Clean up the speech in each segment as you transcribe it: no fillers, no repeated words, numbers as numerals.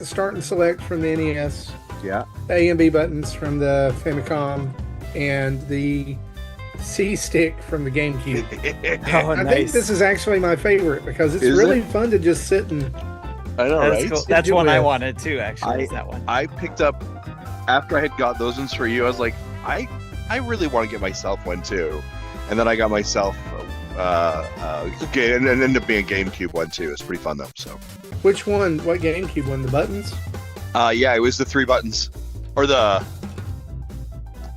start and select from the NES. Yeah. The A and B buttons from the Famicom, and the C stick from the GameCube. Oh, I nice. think this is actually my favorite because it's Is really it? fun to just sit and. I know, That's right? cool. That's Do one I it. wanted too, actually. Is that one? I picked up after I had got those ones for you. I was like, I really want to get myself one too, and then I got myself okay, and ended up being a GameCube one too. It's pretty fun though. So, Which one? What GameCube one? The buttons? yeah, it was the 3 buttons, or the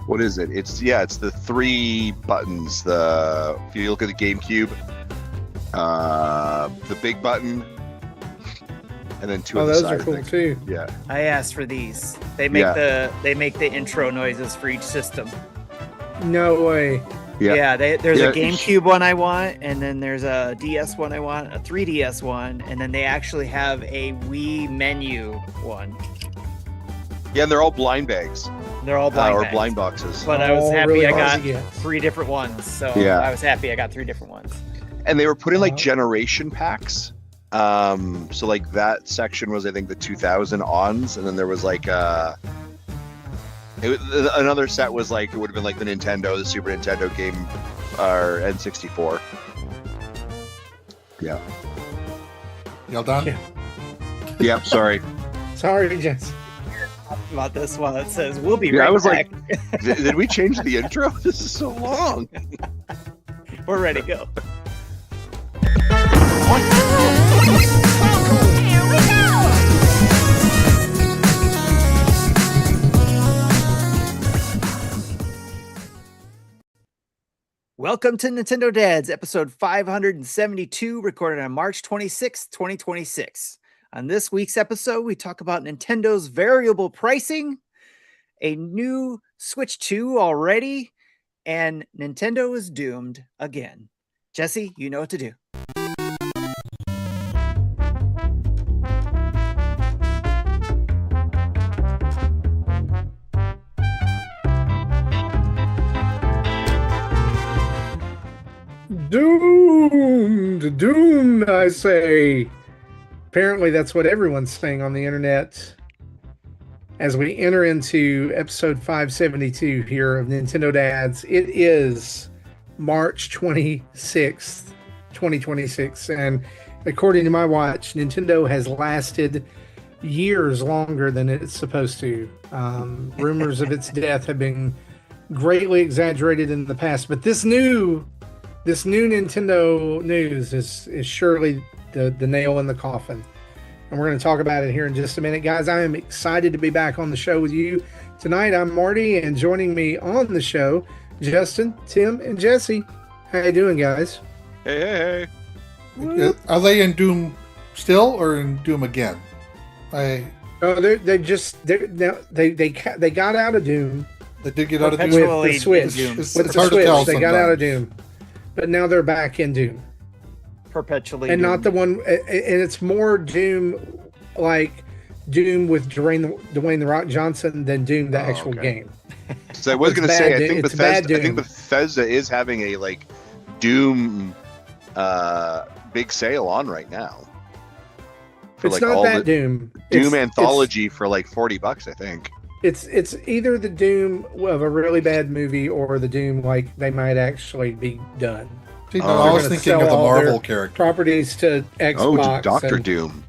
what is it? It's the 3 buttons. If you look at the GameCube, the big button, and then 2 Oh, on the those side. are cool I think. too. Yeah. I asked for these. They make the intro noises for each system. No way. Yeah. There's Yeah. a GameCube one I want, and then there's a DS one I want, a 3DS one, and then they actually have a Wii menu one. Yeah, and they're all blind bags. They're all blind or bags. blind boxes. But I was All happy really I hard got to get. 3 different ones. So Yeah. I was happy I got 3 different ones. And they were put in like Uh-huh. generation packs. So like that section was I think the 2000 ons, and then there was like another set was like it would have been like the Nintendo, the Super Nintendo game, or N64. Yeah. Y'all done? Yeah. Yeah. Sorry. Sorry, Jess. About this one that says we'll be Yeah, right I was back. Did we change the intro? This is so long. We're ready to go. Here we go! Welcome to Nintendo Dads, episode 572, recorded on March 26th, 2026. On this week's episode, we talk about Nintendo's variable pricing, a new Switch 2 already, and Nintendo is doomed again. Jesse, you know what to do. Doomed, I say. Apparently, that's what everyone's saying on the internet. As we enter into episode 572 here of Nintendo Dads, it is March 26th, 2026. And according to my watch, Nintendo has lasted years longer than it's supposed to. Rumors of its death have been greatly exaggerated in the past, but this new Nintendo news is surely the nail in the coffin. And we're going to talk about it here in just a minute. Guys, I am excited to be back on the show with you. Tonight, I'm Marty, and joining me on the show, Justin, Tim, and Jesse. How you doing, guys? Hey. Are they in Doom still or in Doom again? Oh, they got out of Doom They did get out of Doom. with Perpetually the Switch. Doom. It's With the hard to Switch, tell they got out of sometimes. Doom, but now they're back in Doom. Perpetually And not doomed. the one, and it's more Doom, like Doom with Dwayne the Rock Johnson than Doom the actual okay. game. So I was It's going to bad say, I Doom. think It's bad Doom. Bethesda is having a like Doom big sale on right now. For, It's like, not all that the Doom. Doom anthology for like $40, I think. It's either the Doom of a really bad movie or the Doom like they might actually be done. See, no, Oh, I they're was gonna thinking of the sell all Marvel their character. Properties to Xbox. Oh, Doctor and Doom.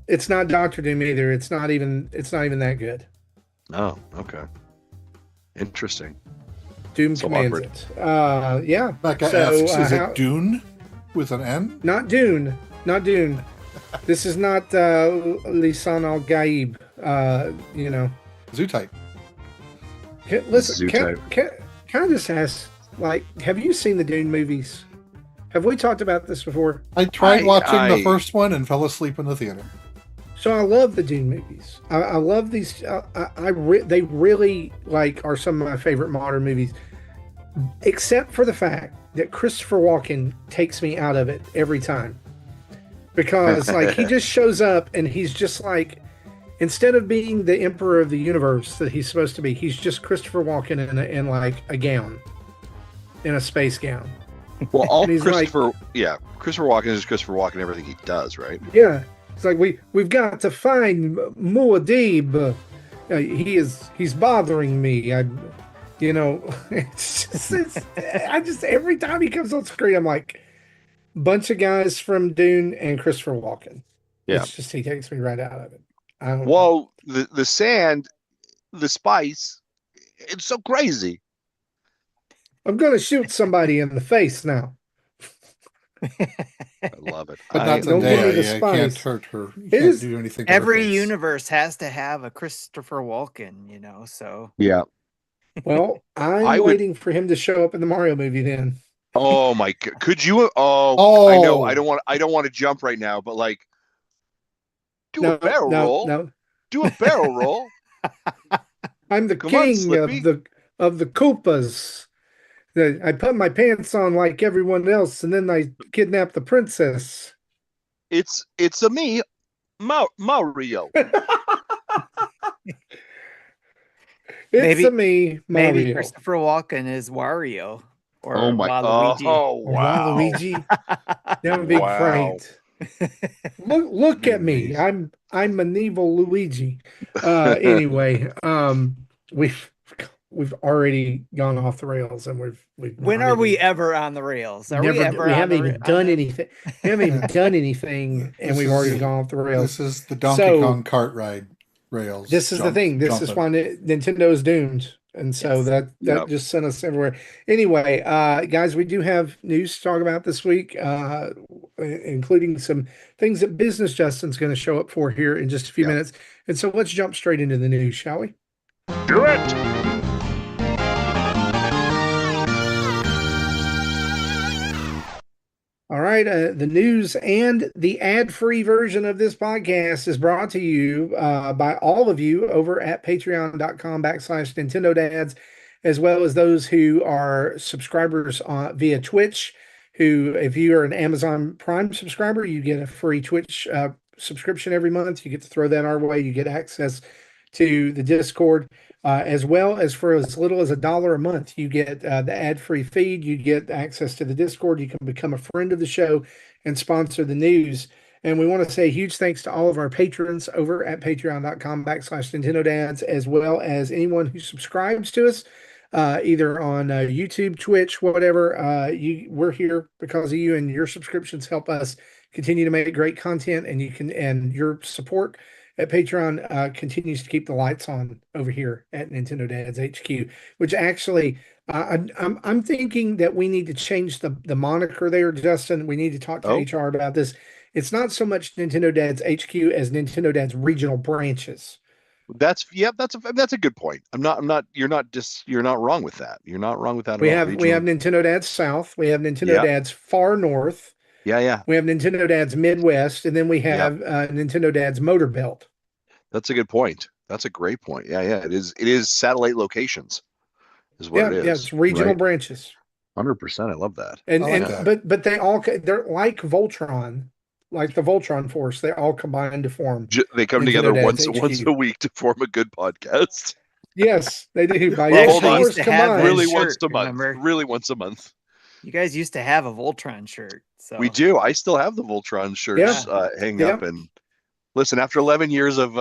It's not Doctor Doom either. It's not even that good. Oh, okay. Interesting. Doom So commands awkward. it. Yeah. That guy So, asks, is how- it Dune with an N? Not Dune. Not Dune. This is not Lisan al Gaib. Zoo-type. Listen, Zoo-type. can I just ask, like, have you seen the Dune movies? Have we talked about this before? I tried watching the I- first one and fell asleep in the theater. So I love the Dune movies. I love these. They really are some of my favorite modern movies, except for the fact that Christopher Walken takes me out of it every time. Because he just shows up and he's just instead of being the emperor of the universe that he's supposed to be, he's just Christopher Walken in a gown, in a space gown. Well, all And he's Christopher Walken is Christopher Walken, everything he does, right? Yeah. It's like we've got to find Muad'Dib. He's bothering me. I just every time he comes on screen, I'm like, bunch of guys from Dune and Christopher Walken. Yeah. It's just he takes me right out of it. I don't know. Well, the sand, the spice, it's so crazy. I'm gonna shoot somebody in the face now. I love it. But not don't give me the Zendaya. You can't spice. hurt her. You It can't is- do anything. to her Every face. universe has to have a Christopher Walken, so Yeah. Well, I'm I would- waiting for him to show up in the Mario movie then. Oh my God! Could you? Oh. I know. I don't want to jump right now, but like, do a barrel roll. No. Do a barrel roll. I'm the Come on, king Slippy. of the Koopas. I put my pants on like everyone else, and then I kidnap the princess. It's a me, Mario. It's a me, Mario. maybe Christopher Walken is Wario or Oh my! Waluigi. Oh Or wow! Waluigi. That would be Wow. great. Look at me. Amazing. I'm an evil Luigi. Anyway, we've already gone off the rails, and we've When not are we even- ever on the rails? Are never, we ever? we on haven't the even ra- done on the- anything. We haven't even done anything, and This we've is- already gone off the rails. This is the Donkey So- Kong kart ride rails. This is the thing. This is why Nintendo is doomed, and so Yes. that Yep. just sent us everywhere. Anyway, guys, we do have news to talk about this week, including some things that Business Justin's going to show up for here in just a few Yep. minutes. And so let's jump straight into the news, shall we? Do it. All right, the news and the ad-free version of this podcast is brought to you by all of you over at patreon.com/Nintendo Dads, as well as those who are subscribers via Twitch, who, if you are an Amazon Prime subscriber, you get a free Twitch subscription every month. You get to throw that our way. You get access to the Discord, as well as for as little as $1 a month, you get the ad-free feed. You get access to the Discord. You can become a friend of the show and sponsor the news. And we want to say huge thanks to all of our patrons over at patreon.com/Nintendo Dads, as well as anyone who subscribes to us, either on YouTube, Twitch, whatever. We're here because of you, and your subscriptions help us continue to make great content, and your support at Patreon continues to keep the lights on over here at Nintendo Dads HQ, which actually I'm thinking that we need to change the moniker there, Justin. We need to talk to HR about this. It's not so much Nintendo Dads HQ as Nintendo Dads regional branches. That's a good point. You're not wrong with that. You're not wrong with that. We at all. have Nintendo Dads South. We have Nintendo Dads Far North. Yeah. We have Nintendo Dads Midwest, and then we have Nintendo Dads Motor Belt. That's a good point. That's a great point. Yeah. It is satellite locations, is what it is. Yeah, it's regional right? branches. 100%. I love that. And I like that. but they're like Voltron, like the Voltron Force. They all combine to form. They come Nintendo together Dads once HQ. a week to form a good podcast. Yes, they do. By We all actually powers used to have combined. Really shirt, once a month. remember? Really once a month. You guys used to have a Voltron shirt. So We do. I still have the Voltron shirts hanging Yeah. up. And listen, after 11 years of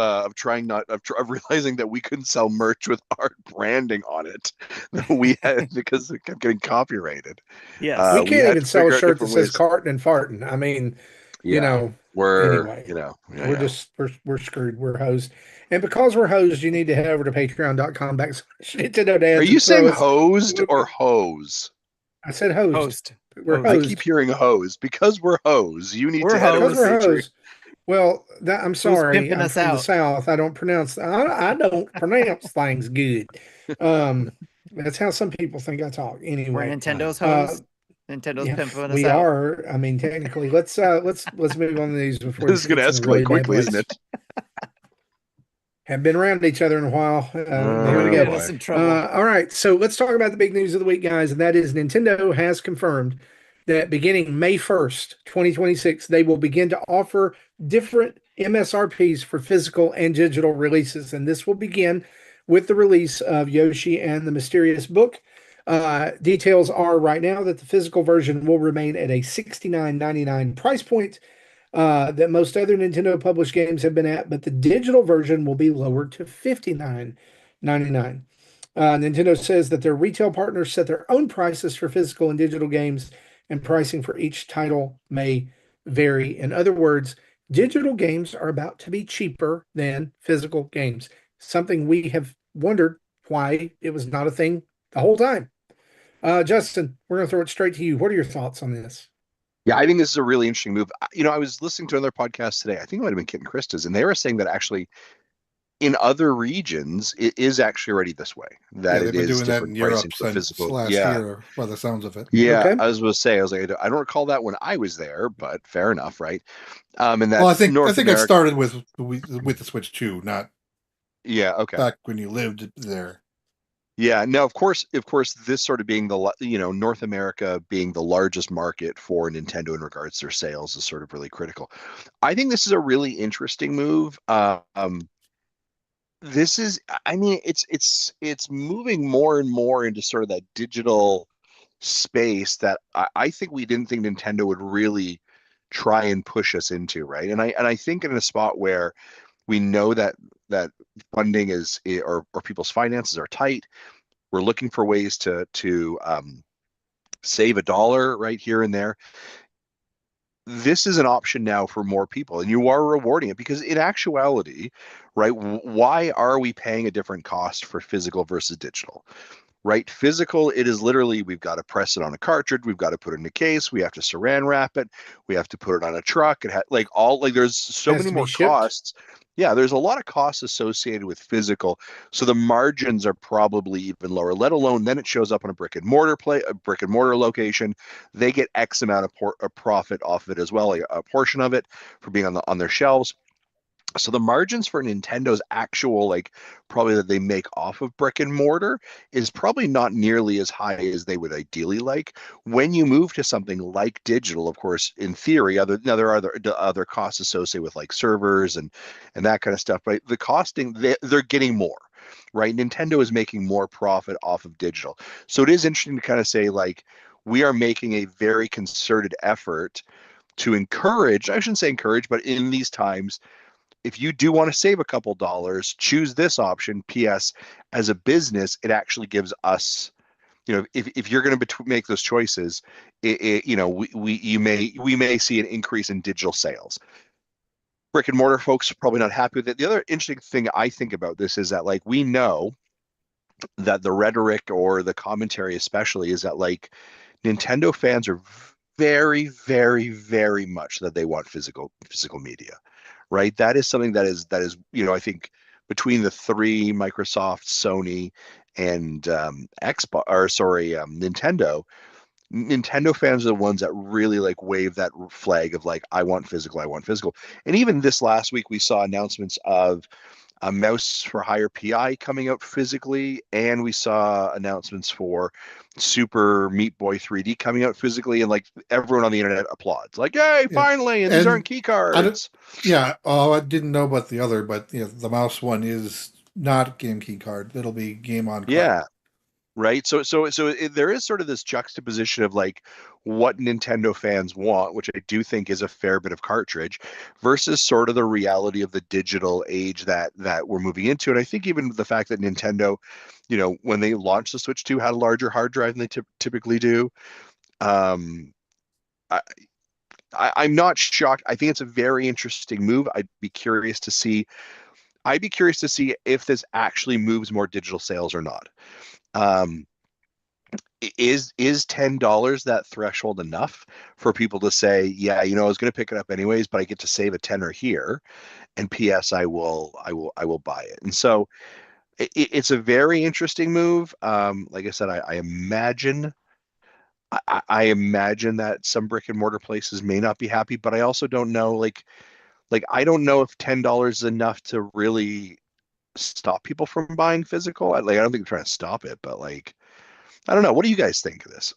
realizing that we couldn't sell merch with our branding on it, that we had because it kept getting copyrighted. Yes. We we can't had even to sell a figure out shirt that different says ways. "carton and farting." I mean, you know, we're anyway. yeah. we're just we're screwed. We're hosed, and because we're hosed, you need to head over to patreon.com/Nintendo Dads. Are you and throw saying us- hosed or hose? I said hosed. Host. We're Host. I hosed. keep hearing hose because we're hose. You need We're to head over Because to we're Patreon. hosed. Well, I'm sorry. pimping I'm us from the out? South. I don't pronounce. I don't pronounce things good. That's how some people think I talk. We're Anyway, Nintendo's uh, host. Nintendo's yeah, pimping us we out. are. I mean, technically, let's move on to these before This is going to gets in a really escalate bad quickly, place. isn't it? Have been around each other in a while. Here we Get go. us in trouble. All right, so let's talk about the big news of the week, guys, and that is Nintendo has confirmed that beginning May 1st, 2026, they will begin to offer different MSRPs for physical and digital releases, and this will begin with the release of Yoshi and the Mysterious Book. Details are right now that the physical version will remain at a $69.99 price point. that most other Nintendo published games have been at, but the digital version will be lowered to $59.99. Nintendo says that their retail partners set their own prices for physical and digital games, and pricing for each title may vary. In other words, digital games are about to be cheaper than physical games, something we have wondered why it was not a thing the whole time. Justin, we're going to throw it straight to you. What are your thoughts on this? Yeah, I think this is a really interesting move. I was listening to another podcast today. I think it might have been Kit and Krista's, and they were saying that actually in other regions, it is actually already this way, Yeah, that they've it been is doing that in different pricing Europe for since physical. last Yeah. year, by the sounds of it. Yeah. Okay. I was going to say, I was like, I don't recall that when I was there, but fair enough, right? And that Well, I think North I America. started with the Switch 2, not Yeah. Okay. back when you lived there. Yeah, no, of course, this sort of being North America being the largest market for Nintendo in regards to their sales is sort of really critical. I think this is a really interesting move. This is, I mean, it's moving more and more into sort of that digital space that I think we didn't think Nintendo would really try and push us into, right? And I think in a spot where we know that funding or people's finances are tight. We're looking for ways to save a dollar right here and there. This is an option now for more people, and you are rewarding it because, in actuality, right? Why are we paying a different cost for physical versus digital? Right? Physical, it is literally we've got to press it on a cartridge, we've got to put it in a case, we have to saran wrap it, we have to put it on a truck. There's so Has many to be more shipped. costs. Yeah, there's a lot of costs associated with physical, so the margins are probably even lower. Let alone then it shows up on a brick and mortar location. They get X amount of profit off of it as well, a portion of it for being on their shelves. So the margins for Nintendo's actual, like, probably that they make off of brick and mortar is probably not nearly as high as they would ideally like. When you move to something like digital, of course, in theory, there are other costs associated with like servers and that kind of stuff. But the costing, they're getting more, right? Nintendo is making more profit off of digital. So it is interesting to kind of say, like, we are making a very concerted effort to encourage, I shouldn't say encourage, but in these times, if you do want to save a couple dollars, choose this option. PS, as a business, it actually gives us, if you're going to make those choices, we may see an increase in digital sales. Brick and mortar folks are probably not happy with it. The other interesting thing I think about this is that, like, we know that the rhetoric or the commentary especially is that, like, Nintendo fans are very, very, very much that they want physical media, right? That is something that is I think between the three, Microsoft, Sony, and Nintendo. Nintendo fans are the ones that really like wave that flag of like, I want physical, I want physical. And even this last week, we saw announcements of a mouse for higher PI coming out physically, and we saw announcements for Super Meat Boy 3D coming out physically, and like everyone on the internet applauds, like, "Yay, Yeah. finally!" And these aren't key I don't, cards. yeah, I didn't know about the other, but the mouse one is not game key card. It'll be game on card. Yeah, right. There is sort of this juxtaposition of like what Nintendo fans want, which I do think is a fair bit of cartridge, versus sort of the reality of the digital age that we're moving into. And I think even the fact that Nintendo, when they launched the Switch 2, had a larger hard drive than they typically do. Um, I, I'm not shocked. I think it's a very interesting move. I'd be curious to see if this actually moves more digital sales or not. Um, is $10 that threshold enough for people to say, yeah, I was going to pick it up anyways, but I get to save a tenner here, and PS, I will buy it. And so it's a very interesting move. Like I said, I imagine that some brick and mortar places may not be happy, but I also don't know, like I don't know if $10 is enough to really stop people from buying physical. I don't think they're trying to stop it, but like, I don't know. What do you guys think of this?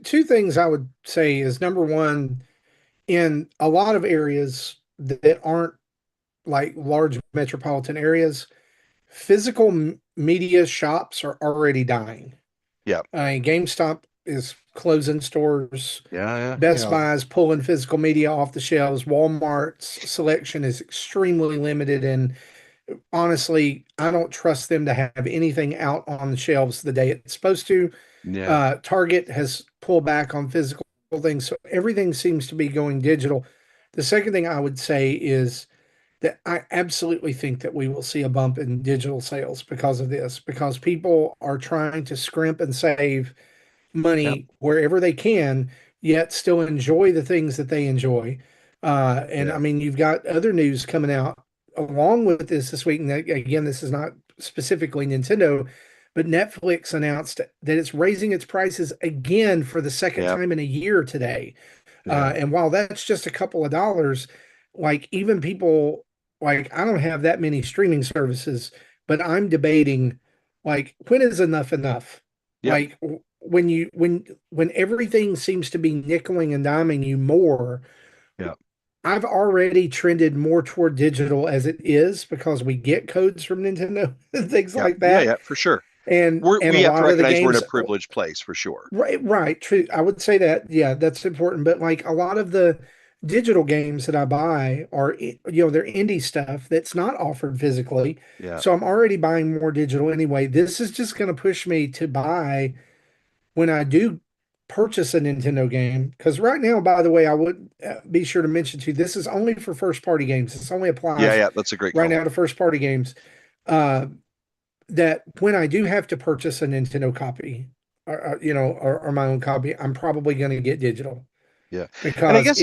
Two things I would say is number one, in a lot of areas that aren't like large metropolitan areas, physical media shops are already dying. Yeah. GameStop is closing stores. Yeah. Best Yeah. Buy is pulling physical media off the shelves. Walmart's selection is extremely limited, and honestly, I don't trust them to have anything out on the shelves the day it's supposed to. Yeah. Target has pulled back on physical things, so everything seems to be going digital. The second thing I would say is that I absolutely think that we will see a bump in digital sales because of this, because people are trying to scrimp and save Yep. money wherever they can, yet still enjoy the things that they enjoy. And Yeah. I mean, you've got other news coming out along with this week. And again, this is not specifically Nintendo, but Netflix announced that it's raising its prices again for the second Yep. time in a year today. Yeah. And while that's just a couple of dollars, like even people like I don't have that many streaming services, but I'm debating like when is enough enough? Yep. Like when everything seems to be nickeling and diming you more. Yeah. I've already trended more toward digital as it is because we get codes from Nintendo and things Yeah. like that. Yeah. For sure. And We a have to lot of the recognize we're in games, a privileged place for sure. right, true. I would say that, yeah, that's important. But like a lot of the digital games that I buy are, they're indie stuff that's not offered physically. Yeah. So I'm already buying more digital anyway. This is just going to push me to buy when I do purchase a Nintendo game. Because right now, by the way, I would be sure to mention to you, this is only for first party games. This only applies Yeah. That's a great right call. now to first party games. That when I do have to purchase a Nintendo copy, or my own copy, I'm probably going to get digital. Yeah. And I Because guess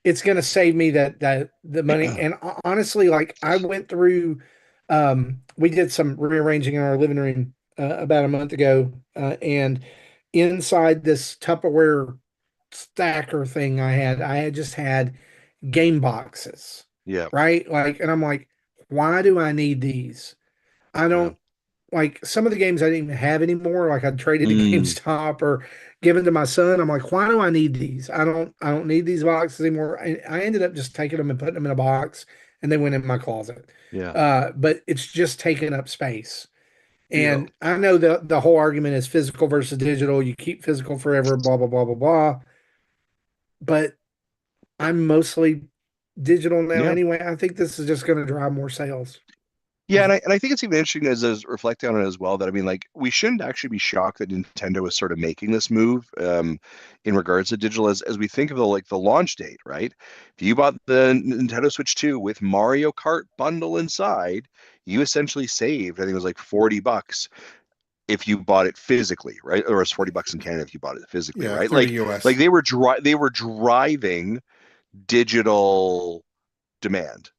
it's gonna save me that the money. And honestly, like I went through, we did some rearranging in our living room about a month ago, and inside this Tupperware stacker thing I had just had game boxes, yeah. right? Like, and I'm like, why do I need these? I Yeah. don't like some of the games I didn't even have anymore. Like I traded to Mm. GameStop or given to my son. I'm like, why do I need these? I don't need these boxes anymore. I ended up just taking them and putting them in a box and they went in my closet. Yeah. But it's just taking up space. Yeah. And I know the whole argument is physical versus digital. You keep physical forever, blah, blah, blah, blah, blah. But I'm mostly digital now Yeah. anyway. I think this is just going to drive more sales. Yeah, and I think it's even interesting as reflecting on it as well that I mean, like, we shouldn't actually be shocked that Nintendo is sort of making this move in regards to digital as we think of the launch date, right? If you bought the Nintendo Switch 2 with Mario Kart bundle inside, you essentially saved, I think it was like $40 if you bought it physically, right? Or it's $40 in Canada if you bought it physically, Yeah, right? 30 US. Like they were driving digital demand,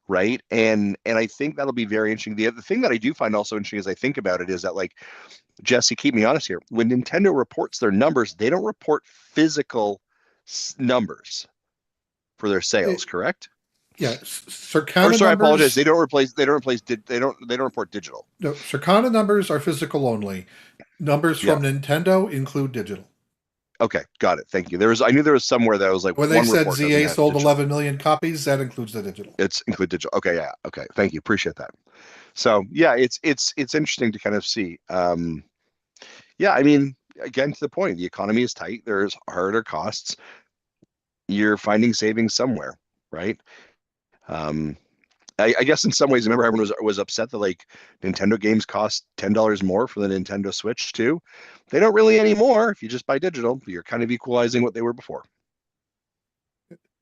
right? And I think that'll be very interesting. The other thing that I do find also interesting as I think about it is that, like, Jesse, keep me honest here. When Nintendo reports their numbers, they don't report physical numbers for their sales, correct? Yeah, Or Circana sorry, I apologize. numbers. They don't report digital. No, Circana numbers are physical only. Numbers from Nintendo include digital. Okay, got it. Thank you. I knew there was somewhere that was like when they one said report doesn't ZA have sold digital. 11 million copies, that includes the digital. It's include digital. Okay, yeah. Okay, thank you. Appreciate that. So yeah, it's interesting to kind of see. Yeah, I mean, again, to the point, the economy is tight. There's harder costs. You're finding savings somewhere, right? I guess in some ways, I remember everyone was upset that like Nintendo games cost $10 more for the Nintendo Switch too. They don't really anymore. If you just buy digital, you're kind of equalizing what they were before.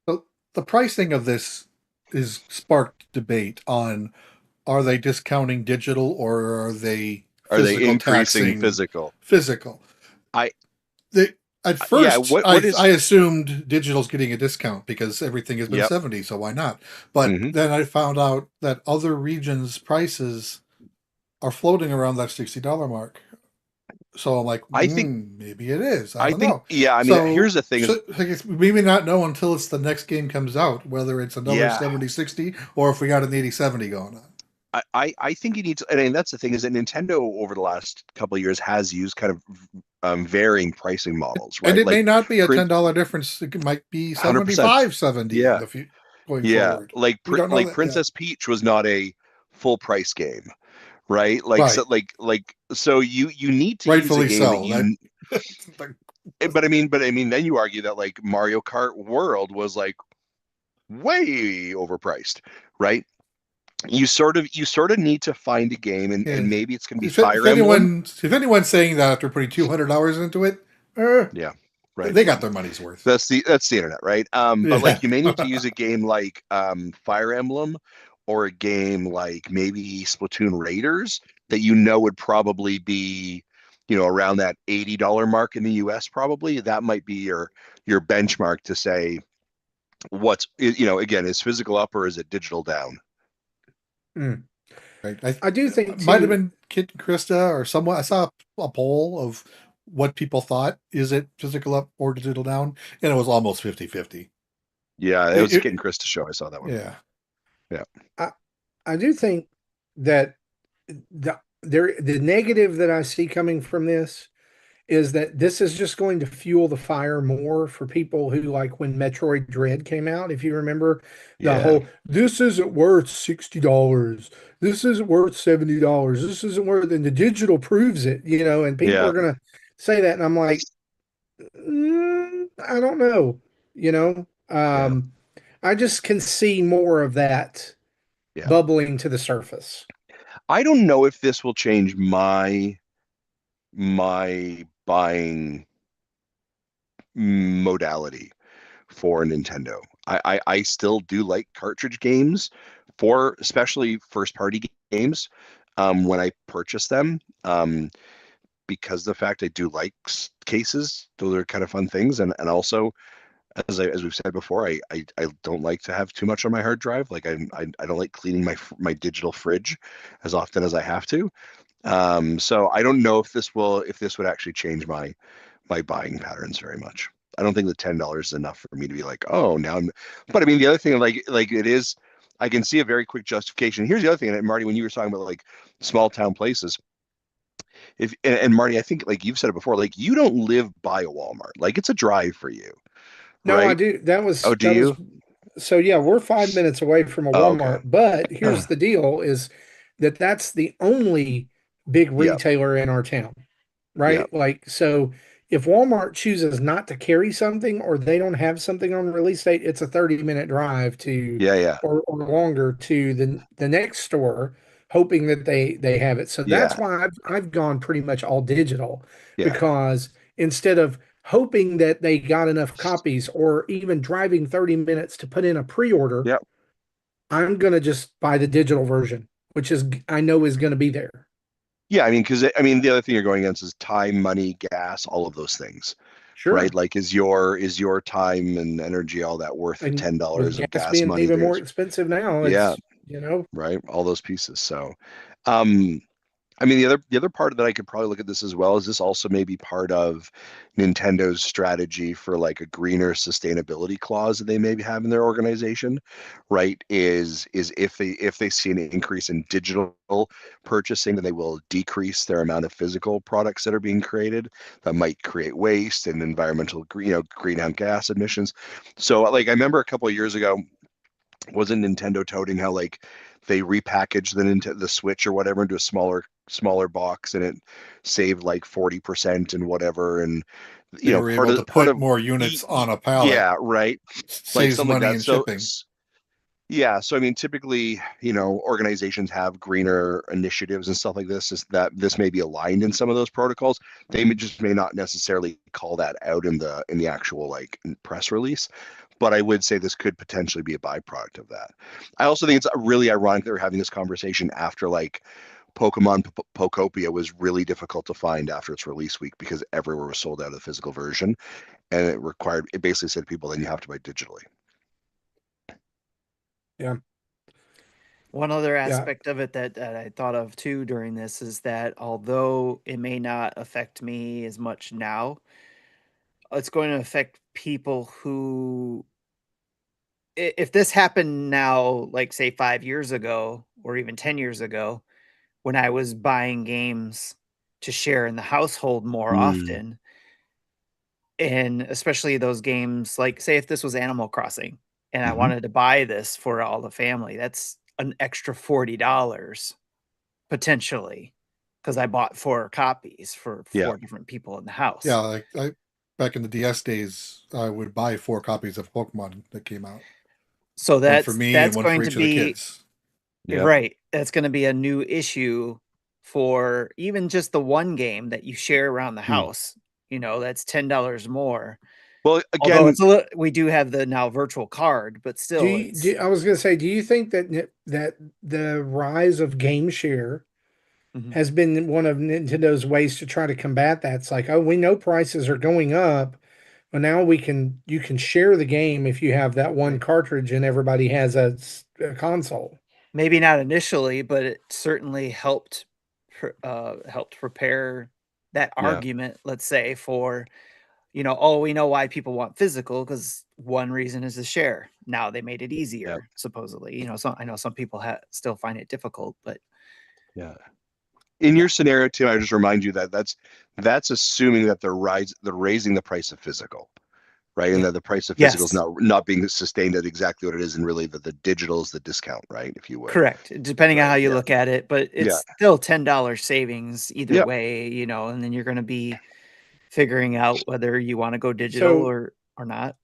The pricing of this is sparked debate on: are they discounting digital or are they increasing physical? Physical. At first, I assumed digital's getting a discount because everything has been 70, so why not? But then I found out that other regions' prices are floating around that $60 mark. So I'm like, I think maybe it is. I don't know. Yeah, I mean, here's the thing. We may not know until it's the next game comes out, whether it's another 70-60 or if we got an 80-70 going on. I think you need to, and that's the thing, is that Nintendo over the last couple of years has used kind of varying pricing models, right? And it may not be a $10 difference. It might be 75-70 going forward. Like Princess Peach was not a full price game, right? Like, right. So you need to rightfully use a game so. But I mean, then you argue that like Mario Kart World was like way overpriced, right? You sort of need to find a game, and maybe it's going to be Fire Emblem. If anyone's saying that after putting $200 into it, yeah, right, they got their money's worth. That's the internet, right? But like you may need to use a game like Fire Emblem, or a game like maybe Splatoon Raiders that would probably be, around that $80 mark in the US. Probably that might be your benchmark to say what's, again, is physical up or is it digital down? Right. I do think might have been Kit and Krista or someone. I saw a poll of what people thought. Is it physical up or digital down? And it was almost 50-50. Yeah, it was a Kit and Krista show. I saw that one. Yeah. I do think that the negative that I see coming from this is that this is just going to fuel the fire more for people who, like when Metroid Dread came out, if you remember the whole, this isn't worth $60. This isn't worth $70. This isn't worth, and the digital proves it, and people are going to say that. And I'm like, I don't know, I just can see more of that bubbling to the surface. I don't know if this will change my buying modality for Nintendo. I still do like cartridge games, for especially first party games, when I purchase them, because the fact I do like cases. Those are kind of fun things, and also as we've said before, I don't like to have too much on my hard drive. Like I don't like cleaning my digital fridge as often as I have to. So I don't know if this would actually change my buying patterns very much. I don't think the $10 is enough for me to be like, oh, now but I mean, the other thing, like it is, I can see a very quick justification. Here's the other thing, and Marty, when you were talking about like small town places, and Marty, I think like you've said it before, like you don't live by a Walmart, like it's a drive for you. No, right? I do. Oh, do you? So yeah, we're 5 minutes away from a Walmart, but here's the deal: is that's the only big retailer in our town, right? Yep. Like, so if Walmart chooses not to carry something, or they don't have something on release date, it's a 30-minute drive to or longer to the next store, hoping that they have it. So that's why I've gone pretty much all digital, because instead of hoping that they got enough copies, or even driving 30 minutes to put in a pre-order, I'm going to just buy the digital version, which I know is going to be there. Yeah, I mean, because the other thing you're going against is time, money, gas, all of those things. Sure. Right? Like, is your time and energy, all that, worth $10 of gas being money? Even more expensive now. It's, right, all those pieces. So, I mean, the other part that I could probably look at this as well is this also may be part of Nintendo's strategy for like a greener sustainability clause that they maybe have in their organization, right? Is if they see an increase in digital purchasing, then they will decrease their amount of physical products that are being created that might create waste and environmental, greenhouse gas emissions. So, like, I remember a couple of years ago, wasn't Nintendo touting how like they repackaged the Switch or whatever into a smaller box, and it saved like 40% and whatever, and they were able to put more units on a pallet. Yeah, right. Saves like money in shipping. Yeah, so I mean, typically, organizations have greener initiatives and stuff like this. Is that this may be aligned in some of those protocols? They may not necessarily call that out in the actual like press release, but I would say this could potentially be a byproduct of that. I also think it's really ironic that we're having this conversation after like Pokemon Pokopia was really difficult to find after its release week because everywhere was sold out of the physical version, and it basically said to people, then you have to buy digitally. Yeah. One other aspect of it that I thought of too during this is that although it may not affect me as much now, it's going to affect people who, if this happened now, like say 5 years ago or even 10 years ago, when I was buying games to share in the household more often, and especially those games, like say if this was Animal Crossing and I wanted to buy this for all the family, that's an extra $40 potentially. because I bought 4 copies for 4 different people in the house. Yeah, like back in the DS days, I would buy 4 copies of Pokemon that came out. So one for me and one for each of the kids. Right. That's going to be a new issue for even just the one game that you share around the house. You know, that's $10 more. Well, again, we do have the now virtual card, but still, I was going to say, do you think that the rise of game share has been one of Nintendo's ways to try to combat that? It's like, oh, we know prices are going up, but now you can share the game if you have that one cartridge and everybody has a console. Maybe not initially, but it certainly helped prepare that argument, let's say, for, we know why people want physical, because one reason is to share. Now they made it easier, supposedly. So I know some people still find it difficult, but in your scenario too, I just remind you that that's assuming that they're raising the price of physical, right? And that the price of physical is not being sustained at exactly what it is, and really the digital is the discount, right? If you would. Correct, depending on how you look at it, but it's still $10 savings either way, and then you're going to be figuring out whether you want to go digital or not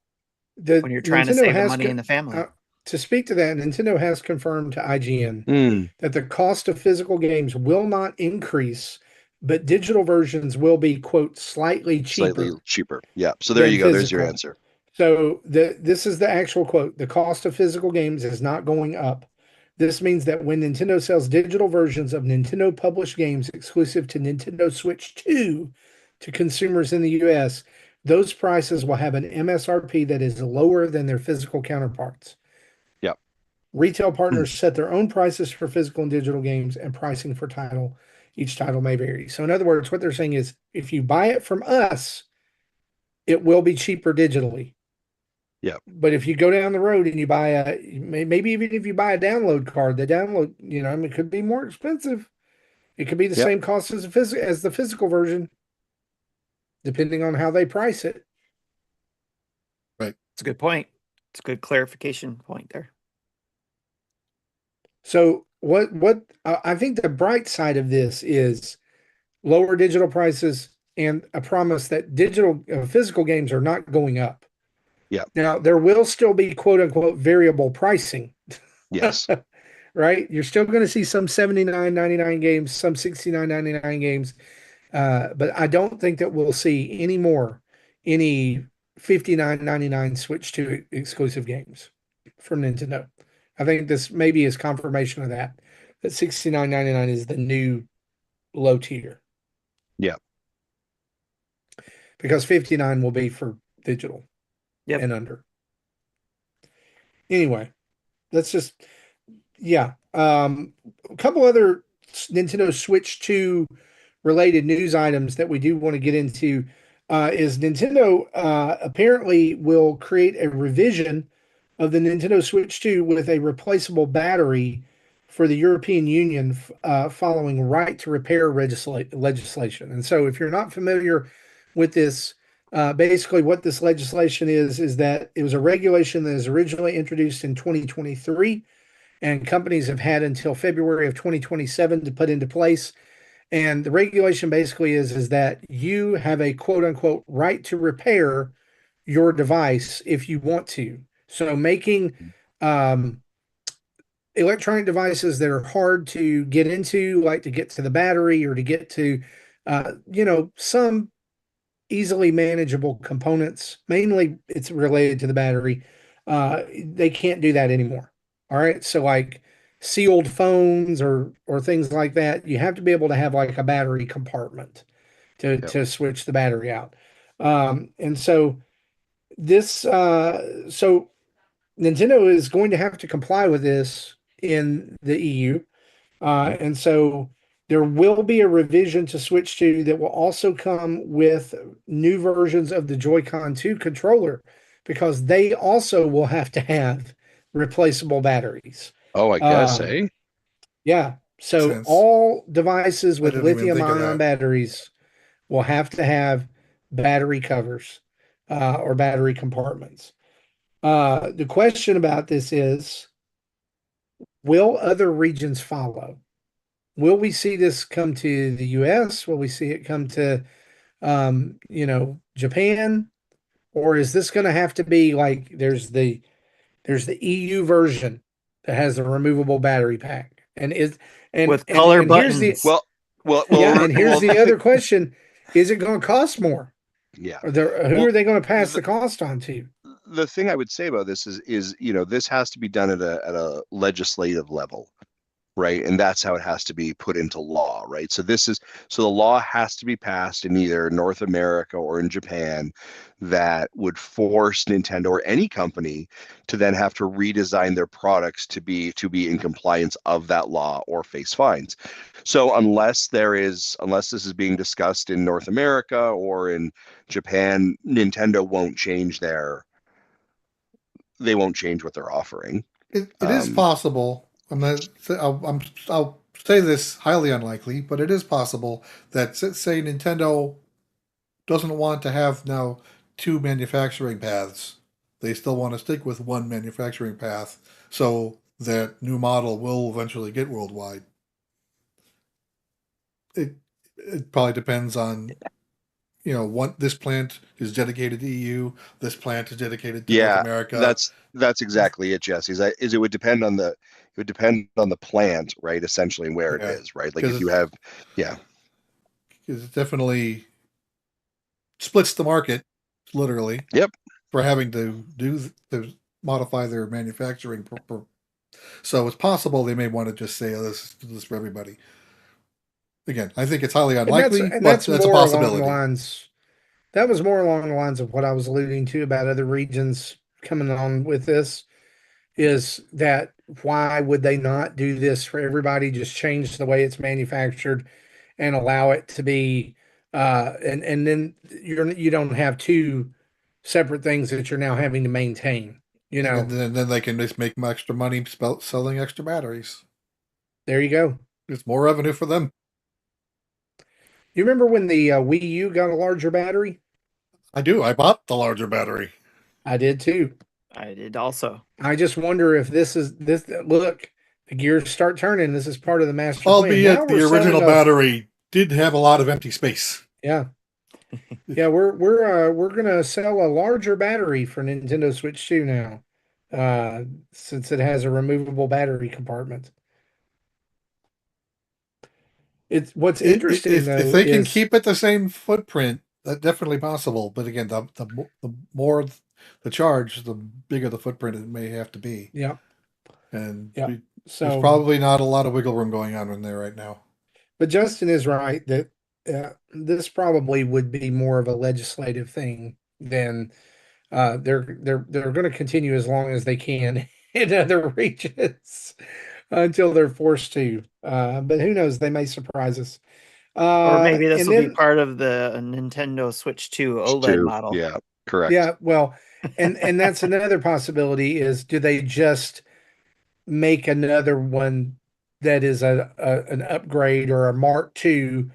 when you're trying to save the money in the family. To speak to that, Nintendo has confirmed to IGN that the cost of physical games will not increase, but digital versions will be, quote, slightly cheaper. Slightly cheaper. Yeah. So there you go. There's your answer. So this is the actual quote. The cost of physical games is not going up. This means that when Nintendo sells digital versions of Nintendo published games exclusive to Nintendo Switch 2 to consumers in the US, those prices will have an MSRP that is lower than their physical counterparts. Yep. Retail partners set their own prices for physical and digital games, and pricing for each title may vary. So in other words, what they're saying is, if you buy it from us, it will be cheaper digitally. Yeah. But if you go down the road and you buy maybe even if you buy a download card, the download, it could be more expensive. It could be the same cost as the physical version, depending on how they price it. Right. It's a good point. It's a good clarification point there. So what I think the bright side of this is lower digital prices and a promise that physical games are not going up. Yeah. Now there will still be quote unquote variable pricing. Yes. Right. You're still going to see some $79.99 games, some $69.99 games. But I don't think that we'll see any $59.99 Switch 2 exclusive games from Nintendo. I think this maybe is confirmation of that $69.99 is the new low tier. Yeah. Because $59 will be for digital and under. Anyway, let's just, a couple other Nintendo Switch 2 related news items that we do want to get into is Nintendo apparently will create a revision of the Nintendo Switch 2 with a replaceable battery for the European Union following right to repair legislation. And so if you're not familiar with this, basically what this legislation is that it was a regulation that was originally introduced in 2023, and companies have had until February of 2027 to put into place. And the regulation basically is that you have a quote unquote right to repair your device if you want to. So making electronic devices that are hard to get into, like to get to the battery or to get to, some easily manageable components, mainly it's related to the battery. They can't do that anymore. All right. So like sealed phones or things like that, you have to be able to have like a battery compartment to switch the battery out. And so so Nintendo is going to have to comply with this in the EU. And so there will be a revision to Switch 2 that will also come with new versions of the Joy-Con 2 controller, because they also will have to have replaceable batteries. Oh, I guess, Yeah. So all devices with lithium-ion batteries will have to have battery covers or battery compartments. The question about this is, will other regions follow? will we see this come to the US? Will we see it come to, Japan? Or is this going to have to be like there's the EU version that has a removable battery pack, and is with color and here's the buttons. and here's the other question: is it going to cost more? Yeah. Who are they going to pass the cost on to? The thing I would say about this is this has to be done at a legislative level, right? And that's how it has to be put into law, right? So the law has to be passed in either North America or in Japan that would force Nintendo or any company to then have to redesign their products to be in compliance of that law or face fines. So unless this is being discussed in North America or in Japan, Nintendo won't change they won't change what they're offering. It is possible. I'll say this highly unlikely, but it is possible that, say, Nintendo doesn't want to have now 2 manufacturing paths. They still want to stick with 1 manufacturing path, so that new model will eventually get worldwide. It probably depends on, what this plant is dedicated to EU, this plant is dedicated to North America. That's exactly it, Jesse. It would depend on the plant, right? Essentially, and where it is, right? Like if you have, because it definitely splits the market, literally. Yep. For having to modify their manufacturing. So it's possible they may want to just say, this is for everybody. Again, I think it's highly unlikely, but that's a possibility. That was more along the lines of what I was alluding to about other regions coming on with this, is that why would they not do this for everybody? Just change the way it's manufactured and allow it to be, and then you don't have 2 separate things that you're now having to maintain. And then they can just make extra money selling extra batteries. There you go. It's more revenue for them. You remember when the Wii U got a larger battery? I do. I bought the larger battery. I did too. I did also. I just wonder if this. Look, the gears start turning. This is part of the master plan. Albeit the original battery did have a lot of empty space. Yeah. Yeah, we're gonna sell a larger battery for Nintendo Switch 2 now, since it has a removable battery compartment. It's what's interesting if they can keep it the same footprint, that's definitely possible. But again, the more the charge, the bigger the footprint it may have to be. Yeah, and so there's probably not a lot of wiggle room going on in there right now. But Justin is right that this probably would be more of a legislative thing than they're going to continue as long as they can in other regions until they're forced to. But who knows? They may surprise us. Or maybe this will be part of the Nintendo Switch 2 OLED model. Yeah, correct. Yeah, well, and that's another possibility is, do they just make another one that is an upgrade or a Mark II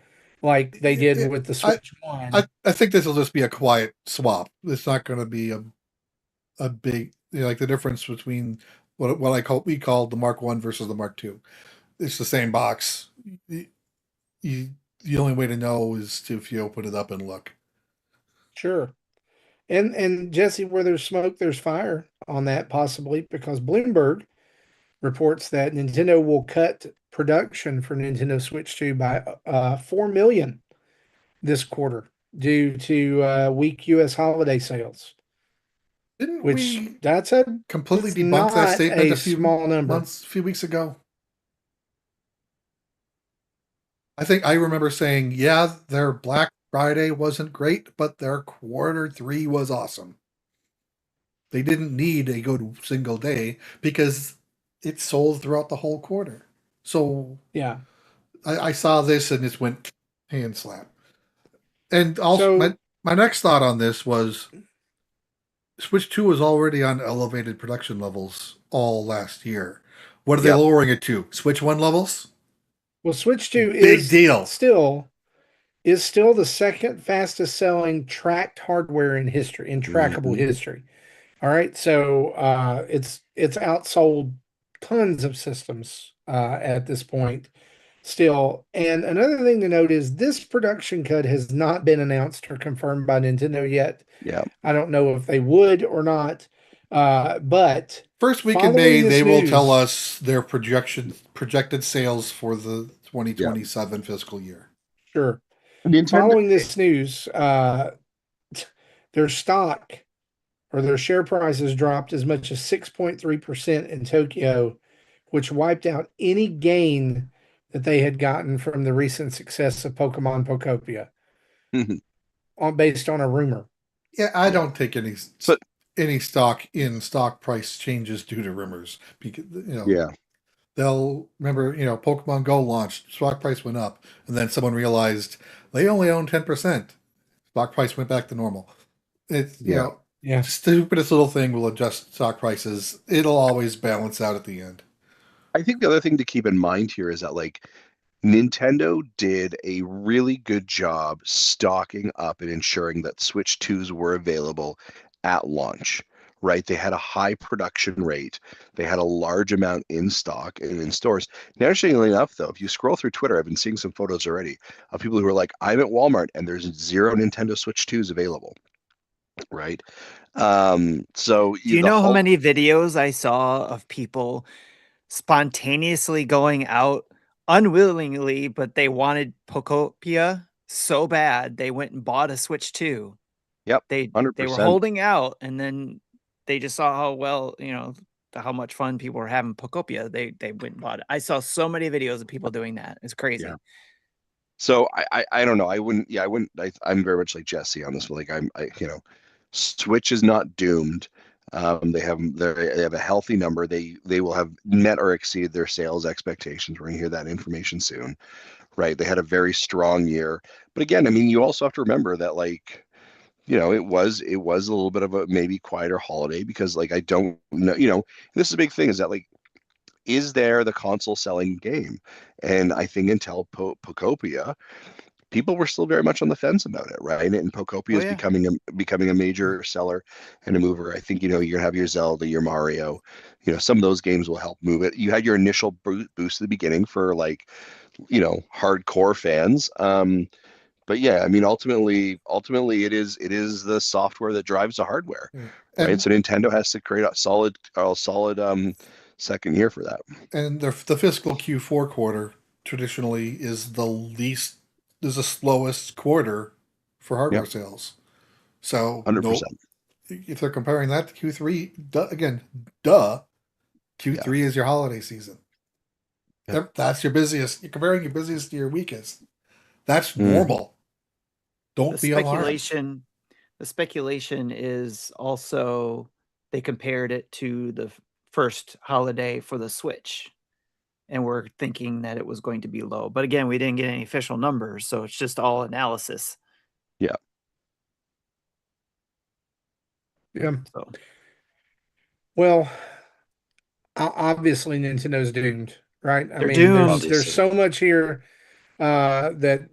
like they did with the Switch 1? I think this will just be a quiet swap. It's not going to be a big, like the difference between what we call the Mark I versus the Mark II. It's the same box. The only way to know is if you open it up and look. Sure. And Jesse, where there's smoke, there's fire on that, possibly, because Bloomberg reports that Nintendo will cut production for Nintendo Switch 2 by 4 million this quarter due to weak U.S. holiday sales. That's a completely debunk that statement a few weeks ago? I remember saying, yeah, their Black Friday wasn't great, but their quarter 3 was awesome. They didn't need a good single day because it sold throughout the whole quarter. So yeah, I saw this and it went hand slap. And also, my next thought on this was Switch 2 was already on elevated production levels all last year. What are they lowering it to? Switch 1 levels? Well, Switch 2 is still the second fastest selling tracked hardware in history, in trackable history. All right, so it's outsold tons of systems at this point. still. And another thing to note is this production cut has not been announced or confirmed by Nintendo yet. Yeah. I don't know if they would or not. But first week in May, they will tell us their projected sales for the 2027 fiscal year. Sure. Following this news, their stock or their share prices dropped as much as 6.3% in Tokyo, which wiped out any gain that they had gotten from the recent success of Pokemon Pokopia, based on a rumor. Yeah, I don't take any stock price changes due to rumors, because they'll remember, Pokemon Go launched, stock price went up, and then someone realized they only own 10%. Stock price went back to normal. It's stupidest little thing will adjust stock prices. It'll always balance out at the end. I think the other thing to keep in mind here is that Nintendo did a really good job stocking up and ensuring that Switch 2s were available at launch, right? They had a high production rate. They had a large amount in stock and in stores. Now, interestingly enough, though, if you scroll through Twitter, I've been seeing some photos already of people who are like, I'm at Walmart and there's 0 Nintendo Switch 2s available, right? So do you know how many videos I saw of people spontaneously going out unwillingly, but they wanted Pokopia so bad they went and bought a Switch 2. Yep, they 100%. They were holding out, and then they just saw how well, how much fun people were having Pokopia. They went and bought it. I saw so many videos of people doing that. It's crazy. Yeah. So I don't know. I'm very much like Jesse on this. Switch is not doomed. They have a healthy number. They will have met or exceeded their sales expectations. We're going to hear that information soon, right? They had a very strong year, but again, I mean, you also have to remember that it was a little bit of a maybe quieter holiday because I don't know, this is a big thing is that is there the console selling game? And I think until Pokopia, people were still very much on the fence about it, right? And Pokopia is becoming a major seller and a mover. I think, you're going to have your Zelda, your Mario, some of those games will help move it. You had your initial boost at the beginning for hardcore fans. But yeah, I mean, ultimately it is the software that drives the hardware, right? So Nintendo has to create a solid second year for that. And the fiscal Q4 quarter traditionally is the slowest quarter for hardware sales. So 100%. If they're comparing that to Q3, Q3 is your holiday season. Yep. That's your busiest. You're comparing your busiest to your weakest. That's normal. Don't be alarmed. The speculation is also they compared it to the first holiday for the Switch, and we're thinking that it was going to be low. But again, we didn't get any official numbers, so it's just all analysis. Yeah. Yeah. So, well, obviously Nintendo's doomed, right? They're doomed. There's so much here that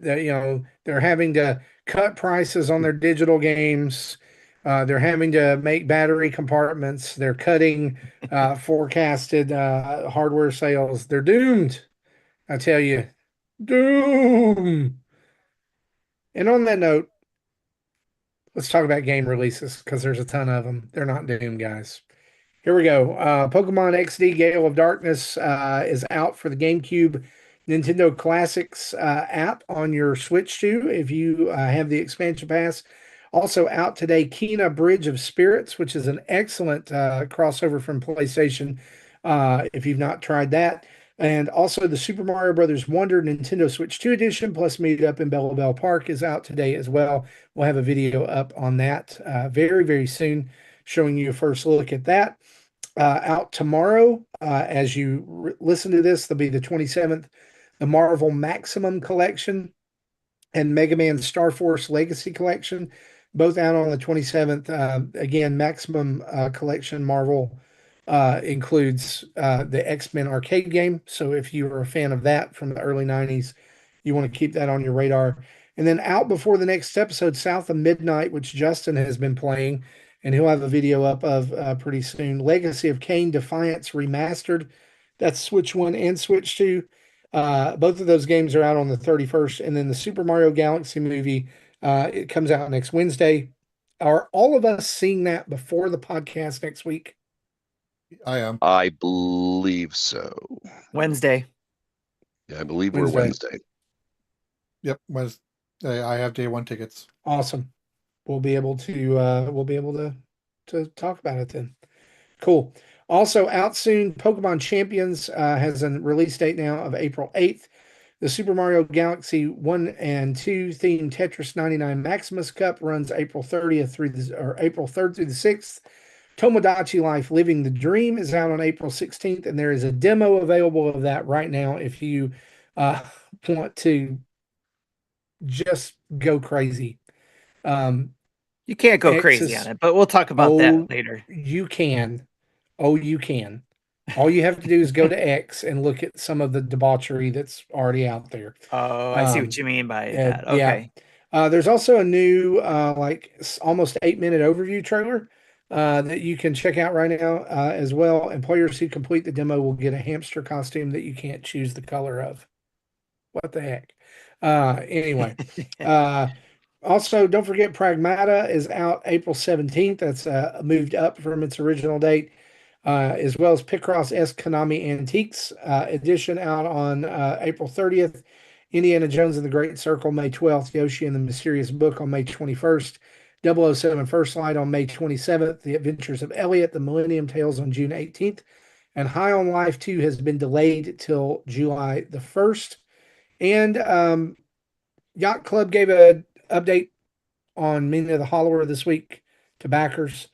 they're having to cut prices on their digital games. They're having to make battery compartments. They're cutting forecasted hardware sales. They're doomed. I tell you, doom. And on that note, let's talk about game releases because there's a ton of them. They're not doomed, guys. Here we go. Pokemon XD Gale of Darkness is out for the GameCube Nintendo Classics app on your Switch 2 if you have the expansion pass. Also out today, Kena Bridge of Spirits, which is an excellent crossover from PlayStation if you've not tried that. And also the Super Mario Brothers Wonder Nintendo Switch 2 edition plus Meetup in Bella Bell Park is out today as well. We'll have a video up on that very, very soon, showing you a first look at that. Out tomorrow, as you listen to this, there'll be the 27th, the Marvel Maximum Collection and Mega Man Star Force Legacy Collection, both out on the 27th. Again, Maximum Collection Marvel includes the X-Men arcade game. So if you were a fan of that from the early 90s, you want to keep that on your radar. And then out before the next episode, South of Midnight, which Justin has been playing, and he'll have a video up of pretty soon. Legacy of Kain Defiance Remastered. That's Switch 1 and Switch 2. Both of those games are out on the 31st, and then the Super Mario Galaxy movie, it comes out next Wednesday. Are all of us seeing that before the podcast next week? I am. I believe so. Wednesday. Yeah, I believe we're Wednesday. Yep, Wednesday. I have day one tickets. Awesome. We'll be able to talk about it then. Cool. Also out soon, Pokemon Champions has a release date now of April 8th. The Super Mario Galaxy 1 and 2 themed Tetris 99 Maximus Cup runs April 30th April 3rd through the 6th. Tomodachi Life Living the Dream is out on April 16th, and there is a demo available of that right now if you want to just go crazy. You can't go crazy on it, but we'll talk about that later. You can. Oh, you can. All you have to do is go to X and look at some of the debauchery that's already out there. Oh, I see what you mean by that. Okay. Yeah. There's also a new, almost 8-minute overview trailer that you can check out right now as well. And players who complete the demo will get a hamster costume that you can't choose the color of. What the heck? Anyway. Also, don't forget Pragmata is out April 17th. That's moved up from its original date. As well as Picross S Konami Antiques edition out on April 30th. Indiana Jones and the Great Circle May 12th. Yoshi and the Mysterious Book on May 21st. 007 First Light on May 27th. The Adventures of Elliot, the Millennium Tales on June 18th. And High on Life 2 has been delayed till July the 1st. And Yacht Club gave an update on Mina the Hollower this week to backers.